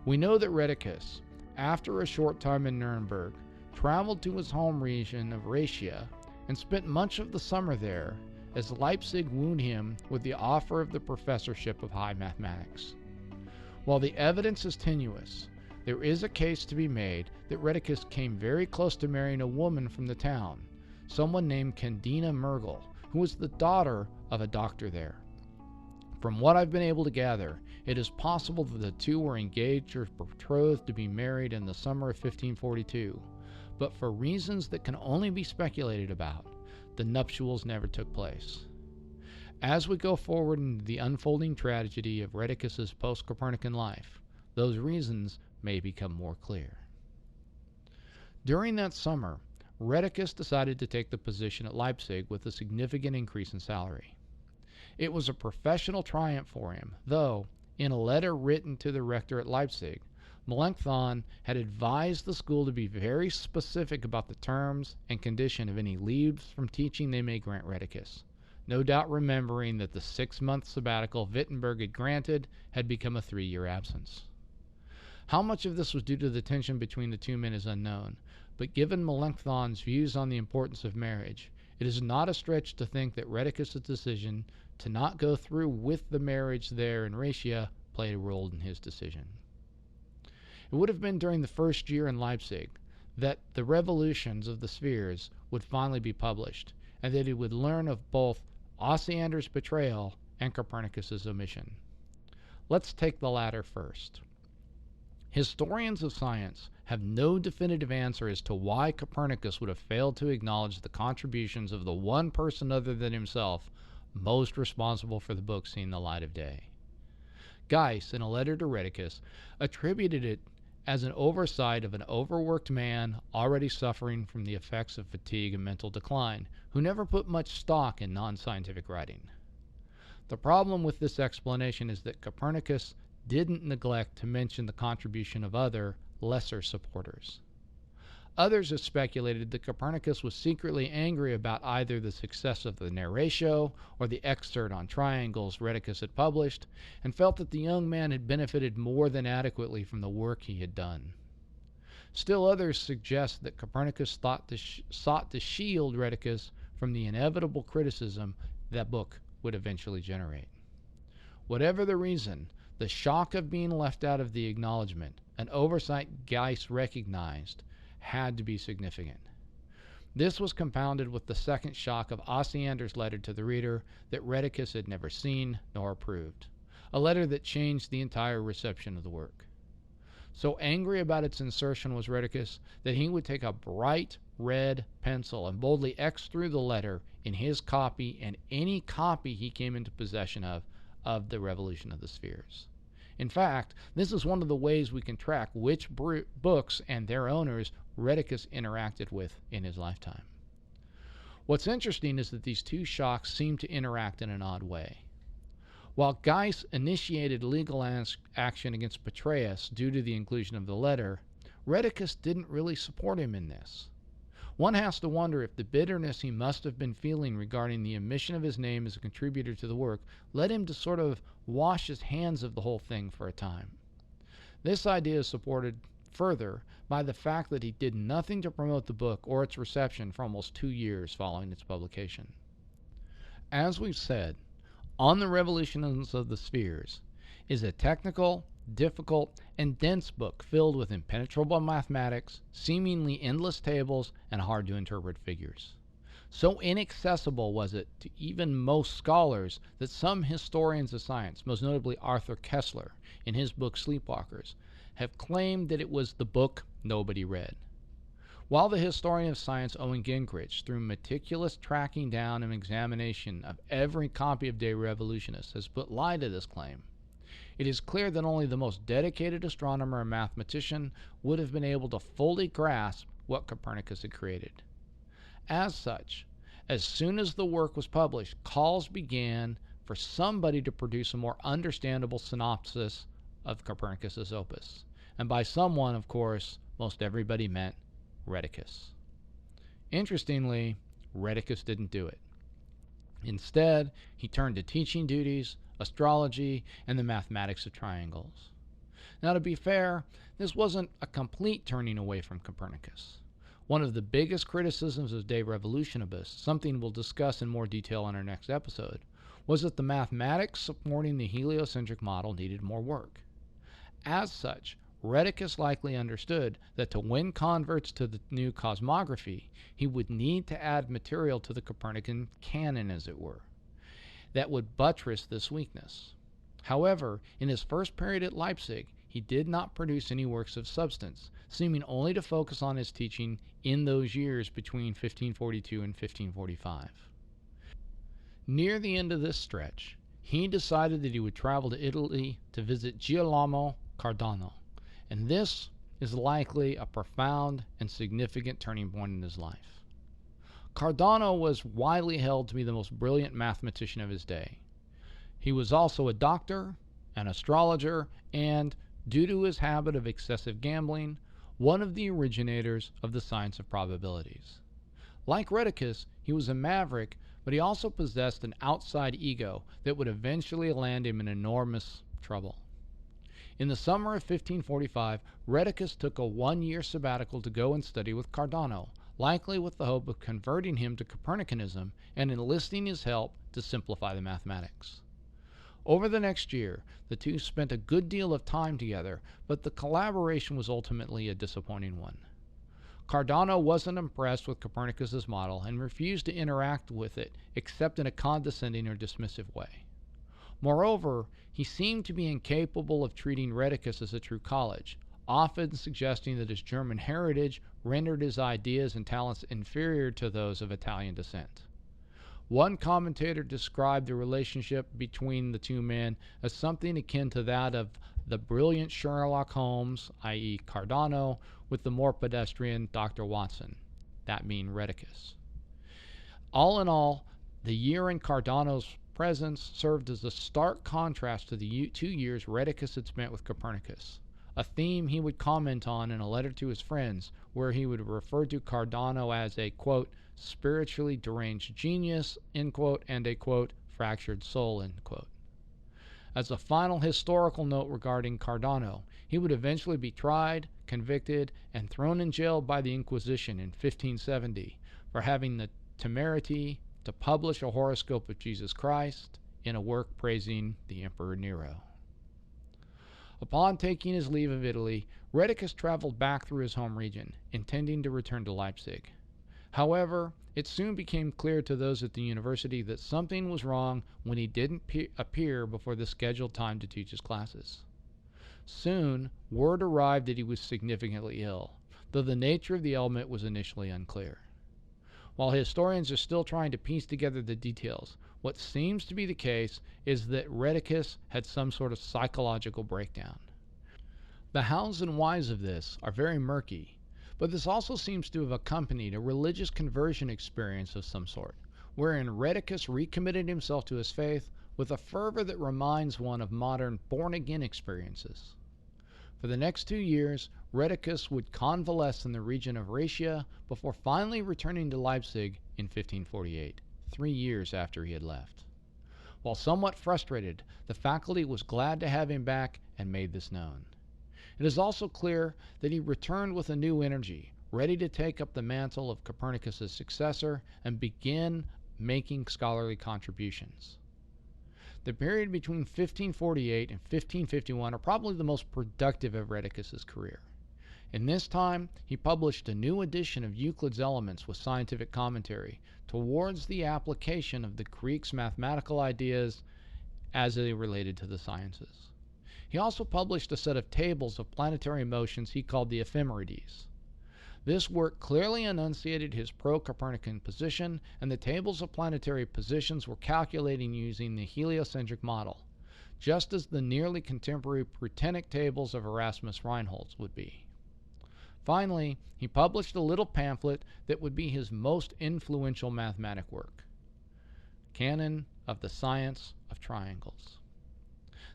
We know that Rheticus, after a short time in Nuremberg, traveled to his home region of Rhaetia and spent much of the summer there, as Leipzig wooed him with the offer of the professorship of high mathematics. While the evidence is tenuous, there is a case to be made that Rheticus came very close to marrying a woman from the town, someone named Candida Mergel, who was the daughter of a doctor there. From what I've been able to gather, it is possible that the 2 were engaged or betrothed to be married in the summer of 1542, but for reasons that can only be speculated about, the nuptials never took place. As we go forward into the unfolding tragedy of Rheticus's post-Copernican life, those reasons may become more clear. During that summer, Rheticus decided to take the position at Leipzig with a significant increase in salary. It was a professional triumph for him, though, in a letter written to the rector at Leipzig, Melanchthon had advised the school to be very specific about the terms and condition of any leaves from teaching they may grant Rheticus, no doubt remembering that the 6-month sabbatical Wittenberg had granted had become a 3-year absence. How much of this was due to the tension between the 2 men is unknown, but given Melanchthon's views on the importance of marriage, it is not a stretch to think that Rheticus's decision to not go through with the marriage there in Rhaetia played a role in his decision. It would have been during the first year in Leipzig that the Revolutions of the Spheres would finally be published, and that he would learn of both Osiander's betrayal and Copernicus's omission. Let's take the latter first. Historians of science have no definitive answer as to why Copernicus would have failed to acknowledge the contributions of the one person other than himself most responsible for the book seeing the light of day. Geiss, in a letter to Rheticus, attributed it as an oversight of an overworked man already suffering from the effects of fatigue and mental decline, who never put much stock in non-scientific writing. The problem with this explanation is that Copernicus didn't neglect to mention the contribution of other, lesser supporters. Others have speculated that Copernicus was secretly angry about either the success of the Narratio or the excerpt on triangles Rheticus had published, and felt that the young man had benefited more than adequately from the work he had done. Still others suggest that Copernicus sought to shield Rheticus from the inevitable criticism that book would eventually generate. Whatever the reason, the shock of being left out of the acknowledgement, an oversight Geiss recognized, had to be significant. This was compounded with the second shock of Osiander's letter to the reader that Rheticus had never seen nor approved, a letter that changed the entire reception of the work. So angry about its insertion was Rheticus that he would take a bright red pencil and boldly X through the letter in his copy and any copy he came into possession of the Revolution of the Spheres. In fact, this is one of the ways we can track which books and their owners Rheticus interacted with in his lifetime. What's interesting is that these two shocks seem to interact in an odd way. While Geiss initiated legal action against Petraeus due to the inclusion of the letter, Rheticus didn't really support him in this. One has to wonder if the bitterness he must have been feeling regarding the omission of his name as a contributor to the work led him to sort of wash his hands of the whole thing for a time. This idea is supported further by the fact that he did nothing to promote the book or its reception for almost 2 years following its publication. As we've said, On the Revolutions of the Spheres is a technical, difficult, and dense book filled with impenetrable mathematics, seemingly endless tables, and hard-to-interpret figures. So inaccessible was it to even most scholars that some historians of science, most notably Arthur Kessler, in his book Sleepwalkers, have claimed that it was the book nobody read. While the historian of science Owen Gingrich, through meticulous tracking down and examination of every copy of De Revolutionis, has put lie to this claim, it is clear that only the most dedicated astronomer and mathematician would have been able to fully grasp what Copernicus had created. As such, as soon as the work was published, calls began for somebody to produce a more understandable synopsis of Copernicus's opus. And by someone, of course, most everybody meant Rheticus. Interestingly, Rheticus didn't do it. Instead, he turned to teaching duties, astrology, and the mathematics of triangles. Now, to be fair, this wasn't a complete turning away from Copernicus. One of the biggest criticisms of De Revolutionibus, something we'll discuss in more detail in our next episode, was that the mathematics supporting the heliocentric model needed more work. As such, Rheticus likely understood that to win converts to the new cosmography, he would need to add material to the Copernican canon, as it were, that would buttress this weakness. However, in his first period at Leipzig, he did not produce any works of substance, seeming only to focus on his teaching in those years between 1542 and 1545. Near the end of this stretch, he decided that he would travel to Italy to visit Girolamo Cardano, and this is likely a profound and significant turning point in his life. Cardano was widely held to be the most brilliant mathematician of his day. He was also a doctor, an astrologer, and, due to his habit of excessive gambling, one of the originators of the science of probabilities. Like Rheticus, he was a maverick, but he also possessed an outside ego that would eventually land him in enormous trouble. In the summer of 1545, Rheticus took a 1-year sabbatical to go and study with Cardano, likely with the hope of converting him to Copernicanism and enlisting his help to simplify the mathematics. Over the next year, the two spent a good deal of time together, but the collaboration was ultimately a disappointing one. Cardano wasn't impressed with Copernicus's model and refused to interact with it except in a condescending or dismissive way. Moreover, he seemed to be incapable of treating Rheticus as a true college, often suggesting that his German heritage rendered his ideas and talents inferior to those of Italian descent. One commentator described the relationship between the two men as something akin to that of the brilliant Sherlock Holmes, i.e. Cardano, with the more pedestrian Dr. Watson, that being Rheticus. All in all, the year in Cardano's presence served as a stark contrast to the 2 years Rheticus had spent with Copernicus, a theme he would comment on in a letter to his friends, where he would refer to Cardano as a, quote, spiritually deranged genius, end quote, and a, quote, fractured soul, end quote. As a final historical note regarding Cardano, he would eventually be tried, convicted, and thrown in jail by the Inquisition in 1570 for having the temerity to publish a horoscope of Jesus Christ in a work praising the Emperor Nero. Upon taking his leave of Italy, Rheticus traveled back through his home region, intending to return to Leipzig. However, it soon became clear to those at the university that something was wrong when he didn't appear before the scheduled time to teach his classes. Soon, word arrived that he was significantly ill, though the nature of the ailment was initially unclear. While historians are still trying to piece together the details, what seems to be the case is that Rheticus had some sort of psychological breakdown. The hows and whys of this are very murky, but this also seems to have accompanied a religious conversion experience of some sort, wherein Rheticus recommitted himself to his faith with a fervor that reminds one of modern born-again experiences. For the next 2 years, Rheticus would convalesce in the region of Rhaetia before finally returning to Leipzig in 1548, 3 years after he had left. While somewhat frustrated, the faculty was glad to have him back and made this known. It is also clear that he returned with a new energy, ready to take up the mantle of Copernicus' successor and begin making scholarly contributions. The period between 1548 and 1551 are probably the most productive of Rheticus' career. In this time, he published a new edition of Euclid's Elements with scientific commentary towards the application of the Greeks' mathematical ideas as they related to the sciences. He also published a set of tables of planetary motions he called the Ephemerides. This work clearly enunciated his pro-Copernican position, and the tables of planetary positions were calculating using the heliocentric model, just as the nearly contemporary Prutenic tables of Erasmus Reinholds would be. Finally, he published a little pamphlet that would be his most influential mathematic work, Canon of the Science of Triangles.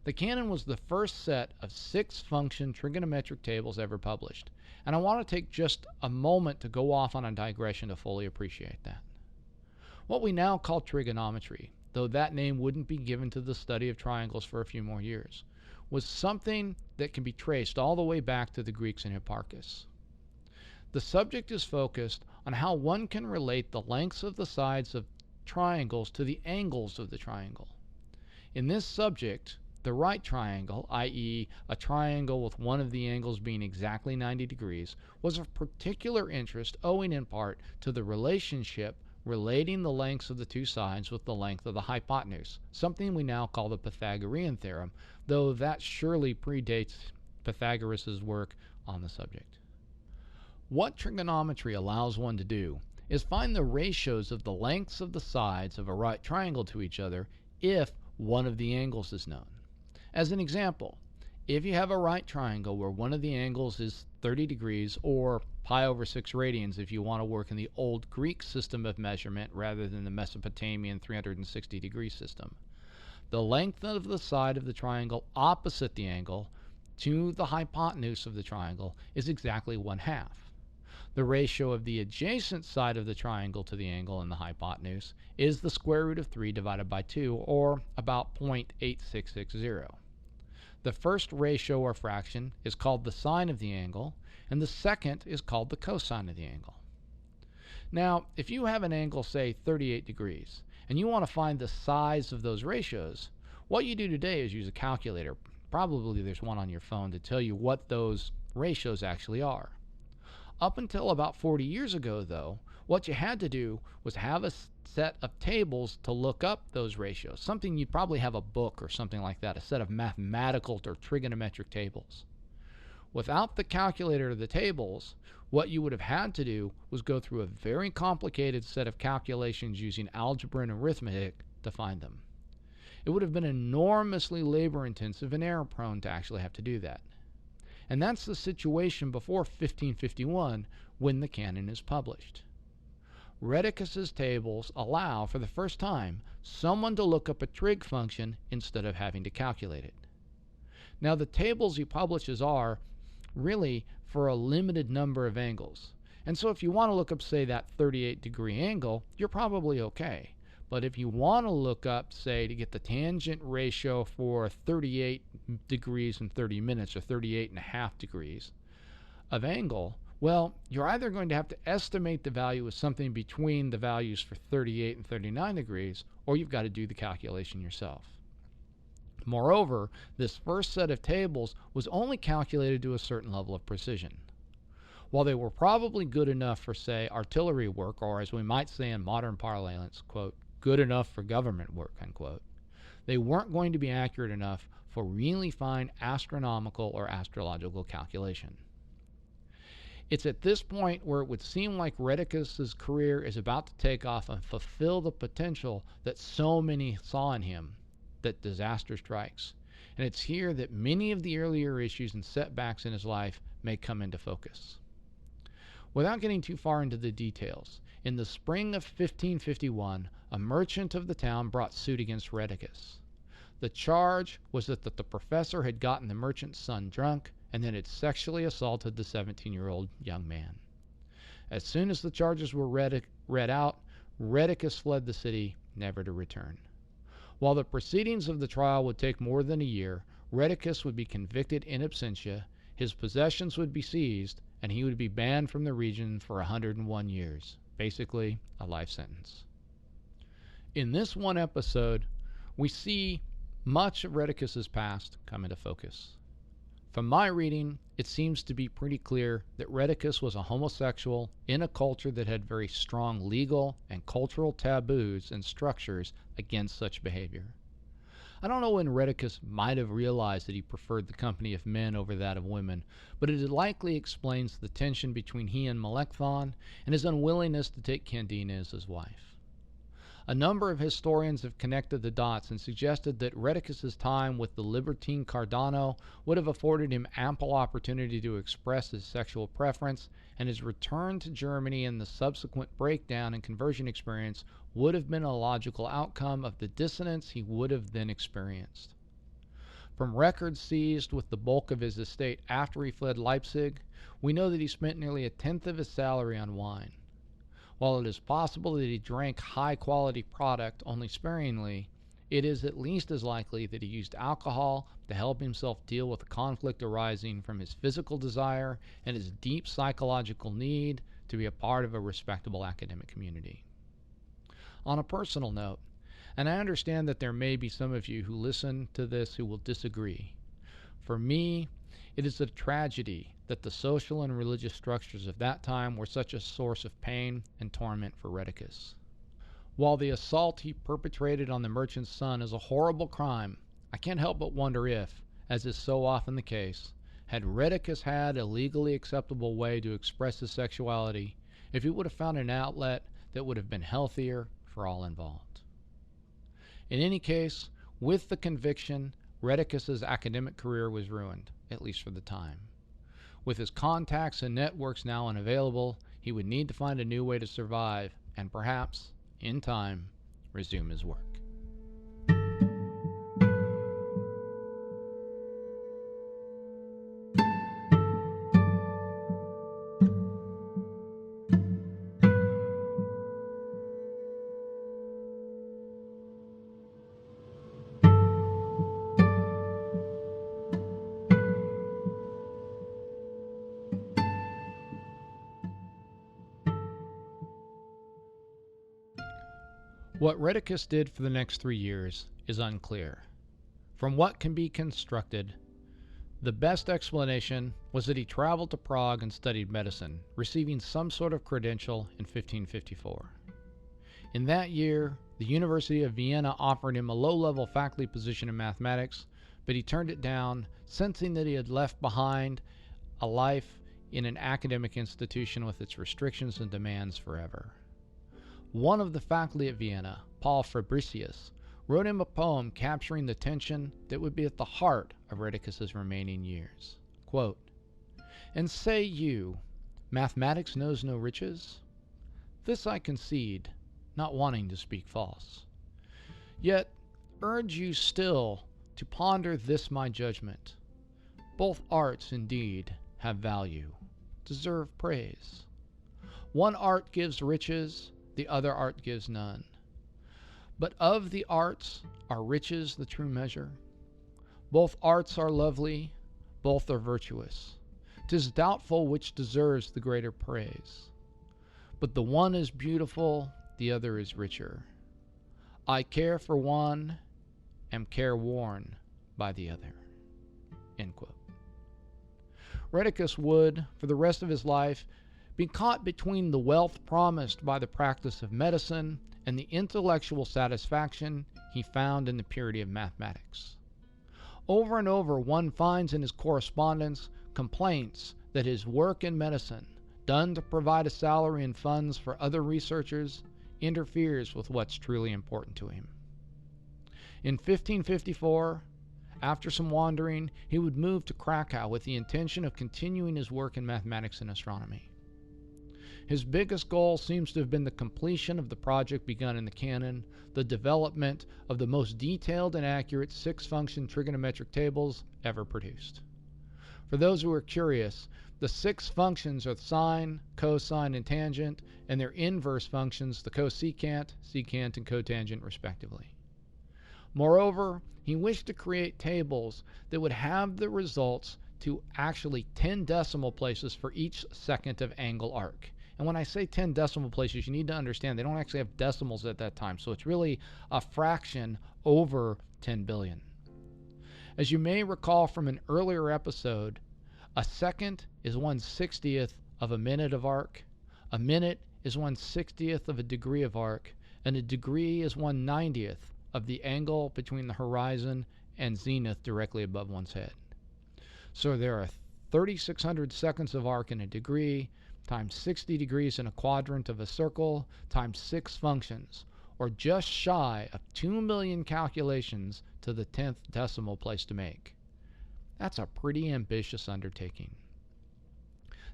The canon was the first set of 6-function trigonometric tables ever published, and I want to take just a moment to go off on a digression to fully appreciate that. What we now call trigonometry, though that name wouldn't be given to the study of triangles for a few more years, was something that can be traced all the way back to the Greeks and Hipparchus. The subject is focused on how one can relate the lengths of the sides of triangles to the angles of the triangle. In this subject, the right triangle, i.e., a triangle with one of the angles being exactly 90 degrees, was of particular interest owing in part to the relationship relating the lengths of the two sides with the length of the hypotenuse, something we now call the Pythagorean theorem, though that surely predates Pythagoras' work on the subject. What trigonometry allows one to do is find the ratios of the lengths of the sides of a right triangle to each other if one of the angles is known. As an example, if you have a right triangle where one of the angles is 30 degrees, or pi over 6 radians if you want to work in the old Greek system of measurement rather than the Mesopotamian 360 degree system, the length of the side of the triangle opposite the angle to the hypotenuse of the triangle is exactly 1/2. The ratio of the adjacent side of the triangle to the angle and the hypotenuse is the square root of 3 divided by 2, or about 0.8660. The first ratio or fraction is called the sine of the angle, and the second is called the cosine of the angle. Now, if you have an angle, say 38 degrees, and you want to find the size of those ratios, what you do today is use a calculator. Probably there's one on your phone to tell you what those ratios actually are. Up until about 40 years ago, though, what you had to do was have a set of tables to look up those ratios, something you'd probably have a book or something like that, a set of mathematical or trigonometric tables. Without the calculator or the tables, what you would have had to do was go through a very complicated set of calculations using algebra and arithmetic to find them. It would have been enormously labor-intensive and error-prone to actually have to do that. And that's the situation before 1551 when the canon is published. Rheticus' tables allow, for the first time, someone to look up a trig function instead of having to calculate it. Now, the tables he publishes are really for a limited number of angles. And so if you want to look up, say, that 38 degree angle, you're probably okay. But if you want to look up, say, to get the tangent ratio for 38 degrees and 30 minutes, or 38.5 degrees of angle, well, you're either going to have to estimate the value as something between the values for 38 and 39 degrees, or you've got to do the calculation yourself. Moreover, this first set of tables was only calculated to a certain level of precision. While they were probably good enough for, say, artillery work, or as we might say in modern parlance, quote, good enough for government work, unquote, they weren't going to be accurate enough for really fine astronomical or astrological calculation. It's at this point where it would seem like Rheticus's career is about to take off and fulfill the potential that so many saw in him, that disaster strikes. And it's here that many of the earlier issues and setbacks in his life may come into focus. Without getting too far into the details, in the spring of 1551, a merchant of the town brought suit against Rheticus. The charge was that the professor had gotten the merchant's son drunk and then had sexually assaulted the 17-year-old young man. As soon as the charges were read out, Rheticus fled the city, never to return. While the proceedings of the trial would take more than a year, Rheticus would be convicted in absentia, his possessions would be seized, and he would be banned from the region for 101 years, basically a life sentence. In this one episode, we see much of Rheticus's past come into focus. From my reading, it seems to be pretty clear that Rheticus was a homosexual in a culture that had very strong legal and cultural taboos and structures against such behavior. I don't know when Rheticus might have realized that he preferred the company of men over that of women, but it likely explains the tension between he and Melanchthon and his unwillingness to take Candida as his wife. A number of historians have connected the dots and suggested that Rheticus's time with the libertine Cardano would have afforded him ample opportunity to express his sexual preference, and his return to Germany and the subsequent breakdown and conversion experience would have been a logical outcome of the dissonance he would have then experienced. From records seized with the bulk of his estate after he fled Leipzig, we know that he spent nearly a tenth of his salary on wine. While it is possible that he drank high-quality product only sparingly, it is at least as likely that he used alcohol to help himself deal with the conflict arising from his physical desire and his deep psychological need to be a part of a respectable academic community. On a personal note, and I understand that there may be some of you who listen to this who will disagree, for me, it is a tragedy that the social and religious structures of that time were such a source of pain and torment for Rheticus. While the assault he perpetrated on the merchant's son is a horrible crime, I can't help but wonder if, as is so often the case, had Rheticus had a legally acceptable way to express his sexuality, if he would have found an outlet that would have been healthier for all involved. In any case, with the conviction, Rheticus's academic career was ruined, at least for the time. With his contacts and networks now unavailable, he would need to find a new way to survive and perhaps, in time, resume his work. What Rheticus did for the next 3 years is unclear. From what can be constructed, the best explanation was that he traveled to Prague and studied medicine, receiving some sort of credential in 1554. In that year, the University of Vienna offered him a low-level faculty position in mathematics, but he turned it down, sensing that he had left behind a life in an academic institution with its restrictions and demands forever. One of the faculty at Vienna, Paul Fabricius, wrote him a poem capturing the tension that would be at the heart of Rheticus's remaining years. Quote, "And say you, mathematics knows no riches? This I concede, not wanting to speak false. Yet urge you still to ponder this my judgment. Both arts, indeed, have value, deserve praise. One art gives riches, the other art gives none. But of the arts are riches the true measure? Both arts are lovely, both are virtuous. 'Tis doubtful which deserves the greater praise. But the one is beautiful, the other is richer. I care for one, am careworn by the other. End quote. Rheticus would, for the rest of his life, be caught between the wealth promised by the practice of medicine and the intellectual satisfaction he found in the purity of mathematics. Over and over, one finds in his correspondence complaints that his work in medicine, done to provide a salary and funds for other researchers, interferes with what's truly important to him. In 1554, after some wandering, he would move to Krakow with the intention of continuing his work in mathematics and astronomy. His biggest goal seems to have been the completion of the project begun in the canon, the development of the most detailed and accurate six-function trigonometric tables ever produced. For those who are curious, the six functions are sine, cosine, and tangent, and their inverse functions, the cosecant, secant, and cotangent, respectively. Moreover, he wished to create tables that would have the results to actually 10 decimal places for each second of angle arc. And when I say 10 decimal places, you need to understand they don't actually have decimals at that time, so it's really a fraction over 10 billion. As you may recall from an earlier episode, a second is 1/60th of a minute of arc, a minute is 1/60th of a degree of arc, and a degree is 1/90th of the angle between the horizon and zenith directly above one's head. So there are 3,600 seconds of arc in a degree, times 60 degrees in a quadrant of a circle, times 6 functions, or just shy of 2 million calculations to the 10th decimal place to make. That's a pretty ambitious undertaking.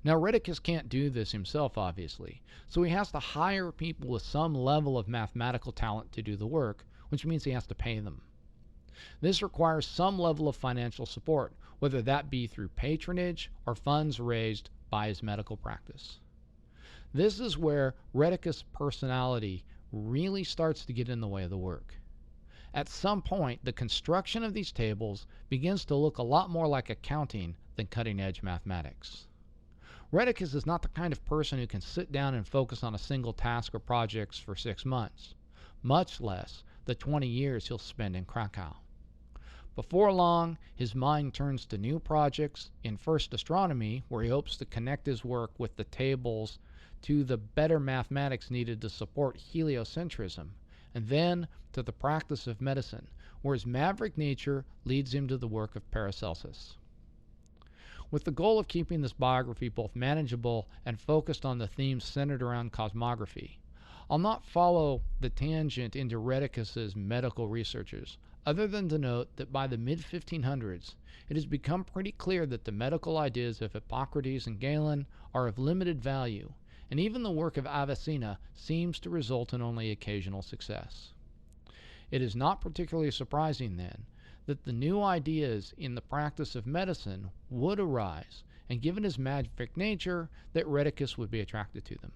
Now, Rheticus can't do this himself, obviously, so he has to hire people with some level of mathematical talent to do the work, which means he has to pay them. This requires some level of financial support, whether that be through patronage or funds raised by his medical practice. This is where Rheticus' personality really starts to get in the way of the work. At some point, the construction of these tables begins to look a lot more like accounting than cutting-edge mathematics. Rheticus is not the kind of person who can sit down and focus on a single task or projects for 6 months, much less the 20 years he'll spend in Krakow. Before long, his mind turns to new projects, in first astronomy, where he hopes to connect his work with the tables to the better mathematics needed to support heliocentrism, and then to the practice of medicine, where his maverick nature leads him to the work of Paracelsus. With the goal of keeping this biography both manageable and focused on the themes centered around cosmography, I'll not follow the tangent into Rheticus's medical researches, other than to note that by the mid-1500s, it has become pretty clear that the medical ideas of Hippocrates and Galen are of limited value, and even the work of Avicenna seems to result in only occasional success. It is not particularly surprising, then, that the new ideas in the practice of medicine would arise, and given his maverick nature, that Rheticus would be attracted to them.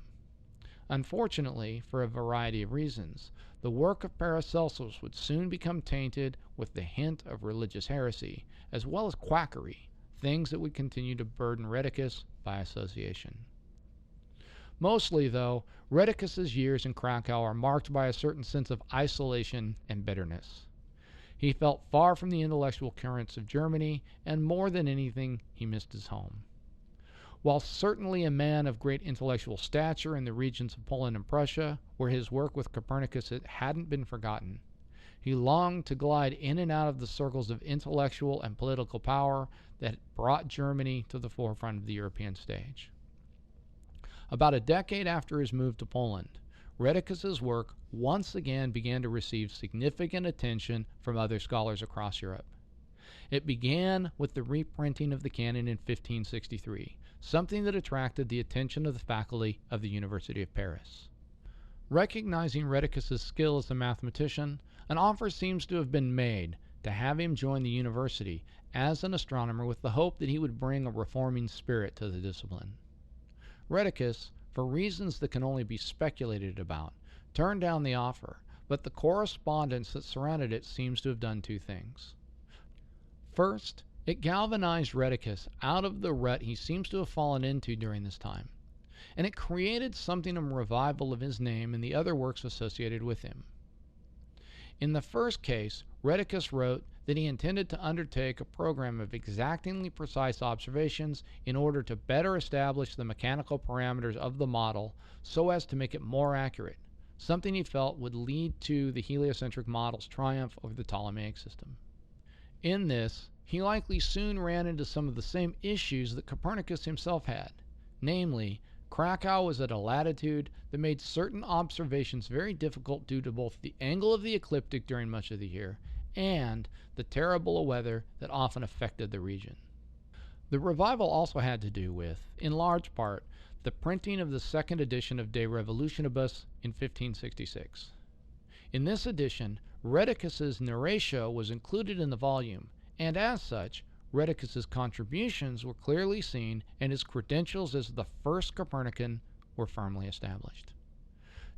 Unfortunately, for a variety of reasons, the work of Paracelsus would soon become tainted with the hint of religious heresy, as well as quackery, things that would continue to burden Rheticus by association. Mostly, though, Rheticus's years in Krakow are marked by a certain sense of isolation and bitterness. He felt far from the intellectual currents of Germany, and more than anything, he missed his home. While certainly a man of great intellectual stature in the regions of Poland and Prussia, where his work with Copernicus hadn't been forgotten, he longed to glide in and out of the circles of intellectual and political power that brought Germany to the forefront of the European stage. About a decade after his move to Poland, Rheticus's work once again began to receive significant attention from other scholars across Europe. It began with the reprinting of the canon in 1563, something that attracted the attention of the faculty of the University of Paris. Recognizing Rheticus's skill as a mathematician, an offer seems to have been made to have him join the university as an astronomer with the hope that he would bring a reforming spirit to the discipline. Rheticus, for reasons that can only be speculated about, turned down the offer, but the correspondence that surrounded it seems to have done two things. First, it galvanized Rheticus out of the rut he seems to have fallen into during this time, and it created something of a revival of his name and the other works associated with him. In the first case, Rheticus wrote that he intended to undertake a program of exactingly precise observations in order to better establish the mechanical parameters of the model so as to make it more accurate, something he felt would lead to the heliocentric model's triumph over the Ptolemaic system. In this, he likely soon ran into some of the same issues that Copernicus himself had, namely, Krakow was at a latitude that made certain observations very difficult due to both the angle of the ecliptic during much of the year and the terrible weather that often affected the region. The revival also had to do with, in large part, the printing of the second edition of De Revolutionibus in 1566. In this edition, Rheticus's Narratio was included in the volume, and as such, Rheticus's contributions were clearly seen and his credentials as the first Copernican were firmly established.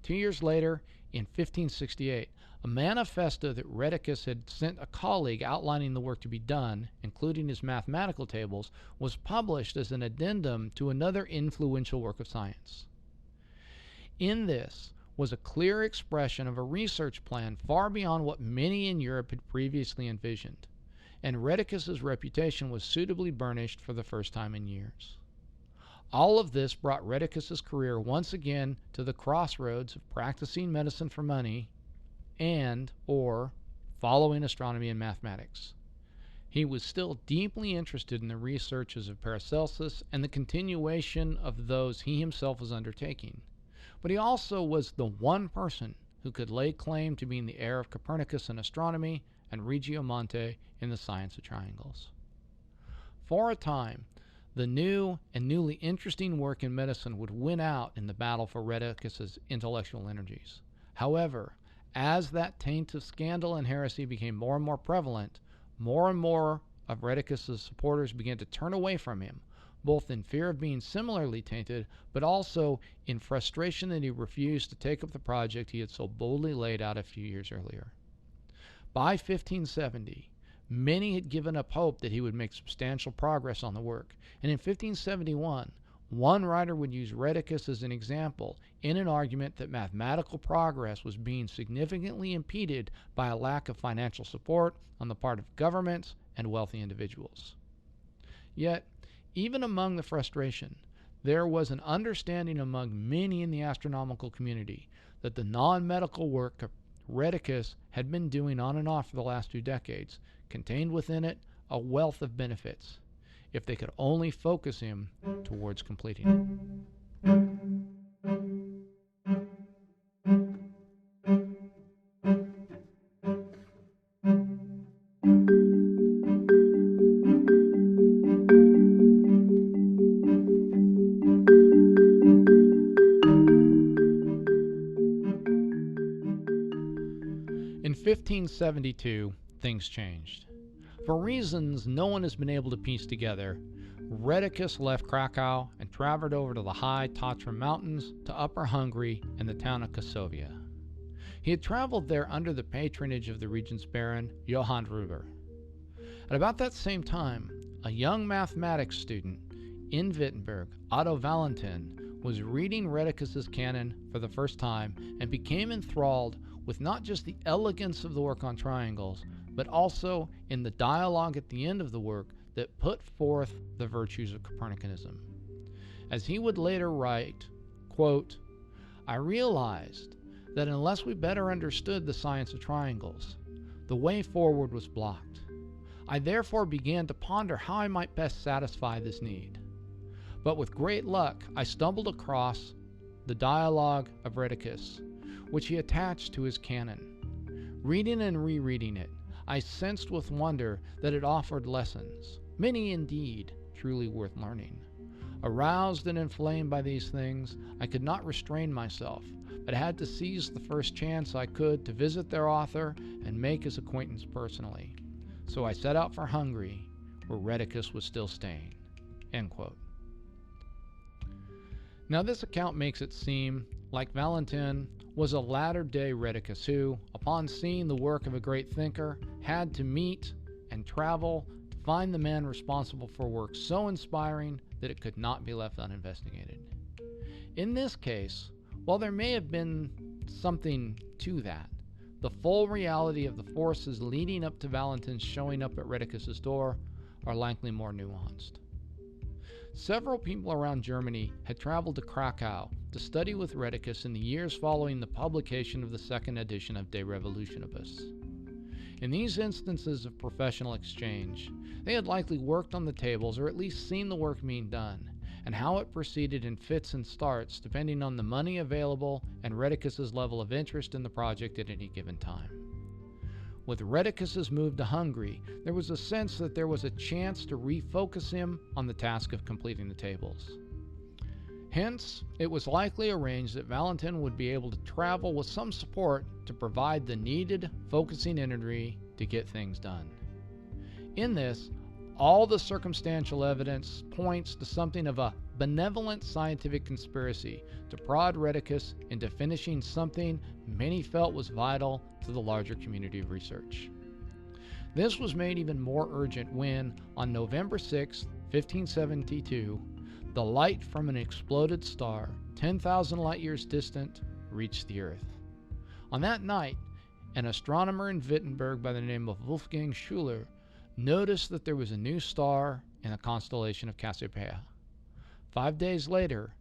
2 years later, in 1568, a manifesto that Rheticus had sent a colleague outlining the work to be done, including his mathematical tables, was published as an addendum to another influential work of science. In this was a clear expression of a research plan far beyond what many in Europe had previously envisioned, and Rheticus's reputation was suitably burnished for the first time in years. All of this brought Rheticus's career once again to the crossroads of practicing medicine for money or following astronomy and mathematics. He was still deeply interested in the researches of Paracelsus and the continuation of those he himself was undertaking, but he also was the one person who could lay claim to being the heir of Copernicus in astronomy and Regiomonte in the science of triangles. For a time, the new and newly interesting work in medicine would win out in the battle for Rheticus's intellectual energies. However, as that taint of scandal and heresy became more and more prevalent, more and more of Rheticus's supporters began to turn away from him, both in fear of being similarly tainted, but also in frustration that he refused to take up the project he had so boldly laid out a few years earlier. By 1570, many had given up hope that he would make substantial progress on the work, and in 1571, one writer would use Rheticus as an example in an argument that mathematical progress was being significantly impeded by a lack of financial support on the part of governments and wealthy individuals. Yet, even among the frustration, there was an understanding among many in the astronomical community that the non-medical work Rheticus had been doing on and off for the last 2 decades contained within it a wealth of benefits, if they could only focus him towards completing it. In 1572, things changed. For reasons no one has been able to piece together, Rheticus left Krakow and traveled over to the high Tatra Mountains to Upper Hungary and the town of Kosovia. He had traveled there under the patronage of the region's baron, Johann Ruber. At about that same time, a young mathematics student in Wittenberg, Otto Valentin, was reading Rheticus's canon for the first time and became enthralled with not just the elegance of the work on triangles, but also in the dialogue at the end of the work that put forth the virtues of Copernicanism. As he would later write, quote, "I realized that unless we better understood the science of triangles, the way forward was blocked. I therefore began to ponder how I might best satisfy this need. But with great luck, I stumbled across the dialogue of Rheticus, which he attached to his canon. Reading and rereading it, I sensed with wonder that it offered lessons, many indeed, truly worth learning. Aroused and inflamed by these things, I could not restrain myself, but had to seize the first chance I could to visit their author and make his acquaintance personally. So I set out for Hungary, where Rheticus was still staying." End quote. Now this account makes it seem like Valentin was a latter-day Rheticus who, upon seeing the work of a great thinker, had to meet and travel to find the man responsible for work so inspiring that it could not be left uninvestigated. In this case, while there may have been something to that, the full reality of the forces leading up to Valentin's showing up at Rheticus's door are likely more nuanced. Several people around Germany had traveled to Krakow to study with Rheticus in the years following the publication of the second edition of De Revolutionibus. In these instances of professional exchange, they had likely worked on the tables or at least seen the work being done, and how it proceeded in fits and starts depending on the money available and Rheticus's level of interest in the project at any given time. With Rheticus's move to Hungary, there was a sense that there was a chance to refocus him on the task of completing the tables. Hence, it was likely arranged that Valentin would be able to travel with some support to provide the needed focusing energy to get things done. In this, all the circumstantial evidence points to something of a benevolent scientific conspiracy to prod Rheticus into finishing something many felt was vital to the larger community of research. This was made even more urgent when, on November 6, 1572, the light from an exploded star, 10,000 light-years distant, reached the Earth. On that night, an astronomer in Wittenberg by the name of Wolfgang Schuler noticed that there was a new star in the constellation of Cassiopeia. 5 days later,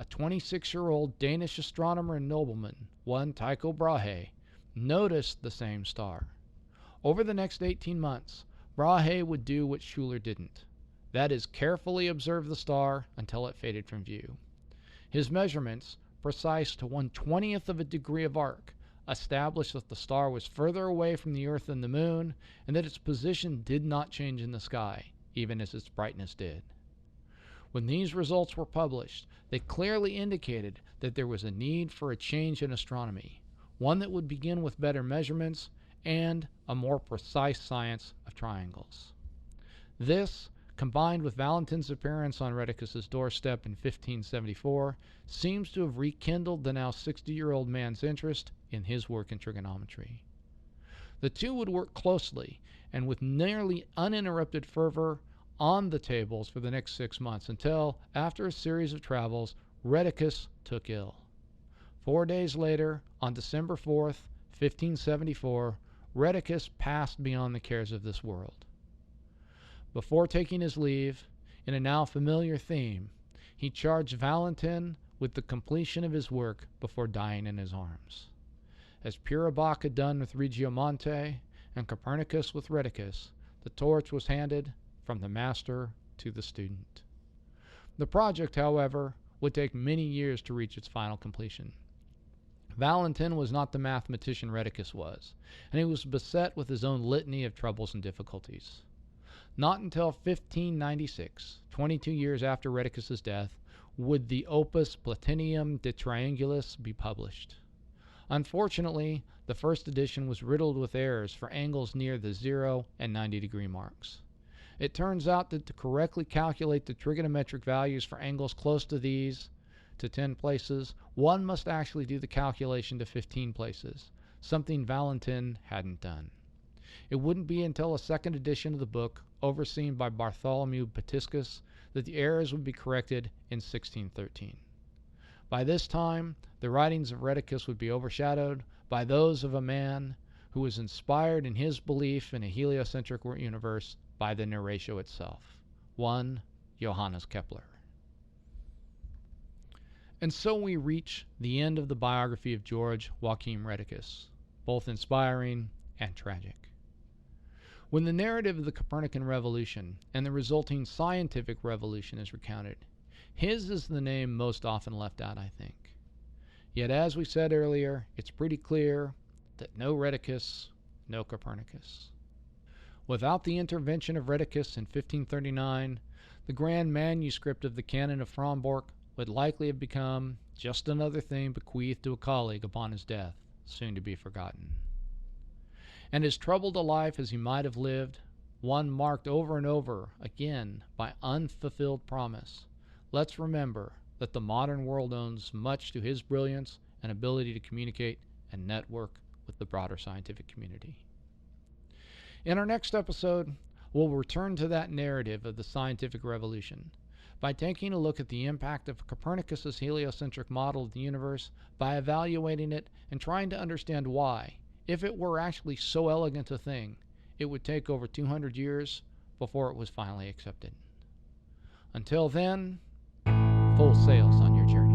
a 26-year-old Danish astronomer and nobleman, one Tycho Brahe, noticed the same star. Over the next 18 months, Brahe would do what Schuler didn't. That is, carefully observe the star until it faded from view. His measurements, precise to 1/20th of a degree of arc, established that the star was further away from the Earth than the Moon, and that its position did not change in the sky, even as its brightness did. When these results were published, they clearly indicated that there was a need for a change in astronomy, one that would begin with better measurements and a more precise science of triangles. This, combined with Valentin's appearance on Rheticus's doorstep in 1574, seems to have rekindled the now 60-year-old man's interest in his work in trigonometry. The two would work closely and with nearly uninterrupted fervor on the tables for the next 6 months until, after a series of travels, Rheticus took ill. 4 days later, on December 4th, 1574, Rheticus passed beyond the cares of this world. Before taking his leave, in a now familiar theme, he charged Valentin with the completion of his work before dying in his arms. As Puribach had done with Regiomonte and Copernicus with Rheticus, the torch was handed from the master to the student. The project, however, would take many years to reach its final completion. Valentin was not the mathematician Rheticus was, and he was beset with his own litany of troubles and difficulties. Not until 1596, 22 years after Rheticus's death, would the Opus Platinium de Triangulis be published. Unfortunately, the first edition was riddled with errors for angles near the 0 and 90-degree marks. It turns out that to correctly calculate the trigonometric values for angles close to these, to 10 places, one must actually do the calculation to 15 places, something Valentin hadn't done. It wouldn't be until a second edition of the book, overseen by Bartholomew Patiscus, that the errors would be corrected in 1613. By this time, the writings of Rheticus would be overshadowed by those of a man who was inspired in his belief in a heliocentric universe by the Narratio itself, one Johannes Kepler. And so we reach the end of the biography of Georg Joachim Rheticus, both inspiring and tragic. When the narrative of the Copernican revolution and the resulting scientific revolution is recounted, his is the name most often left out, I think. Yet, as we said earlier, it's pretty clear that no Rheticus, no Copernicus. Without the intervention of Rheticus in 1539, the grand manuscript of the Canon of Frombork would likely have become just another thing bequeathed to a colleague upon his death, soon to be forgotten. And as troubled a life as he might have lived, one marked over and over again by unfulfilled promise, let's remember that the modern world owes much to his brilliance and ability to communicate and network with the broader scientific community. In our next episode, we'll return to that narrative of the scientific revolution by taking a look at the impact of Copernicus's heliocentric model of the universe, by evaluating it and trying to understand why, if it were actually so elegant a thing, it would take over 200 years before it was finally accepted. Until then, full sails on your journey.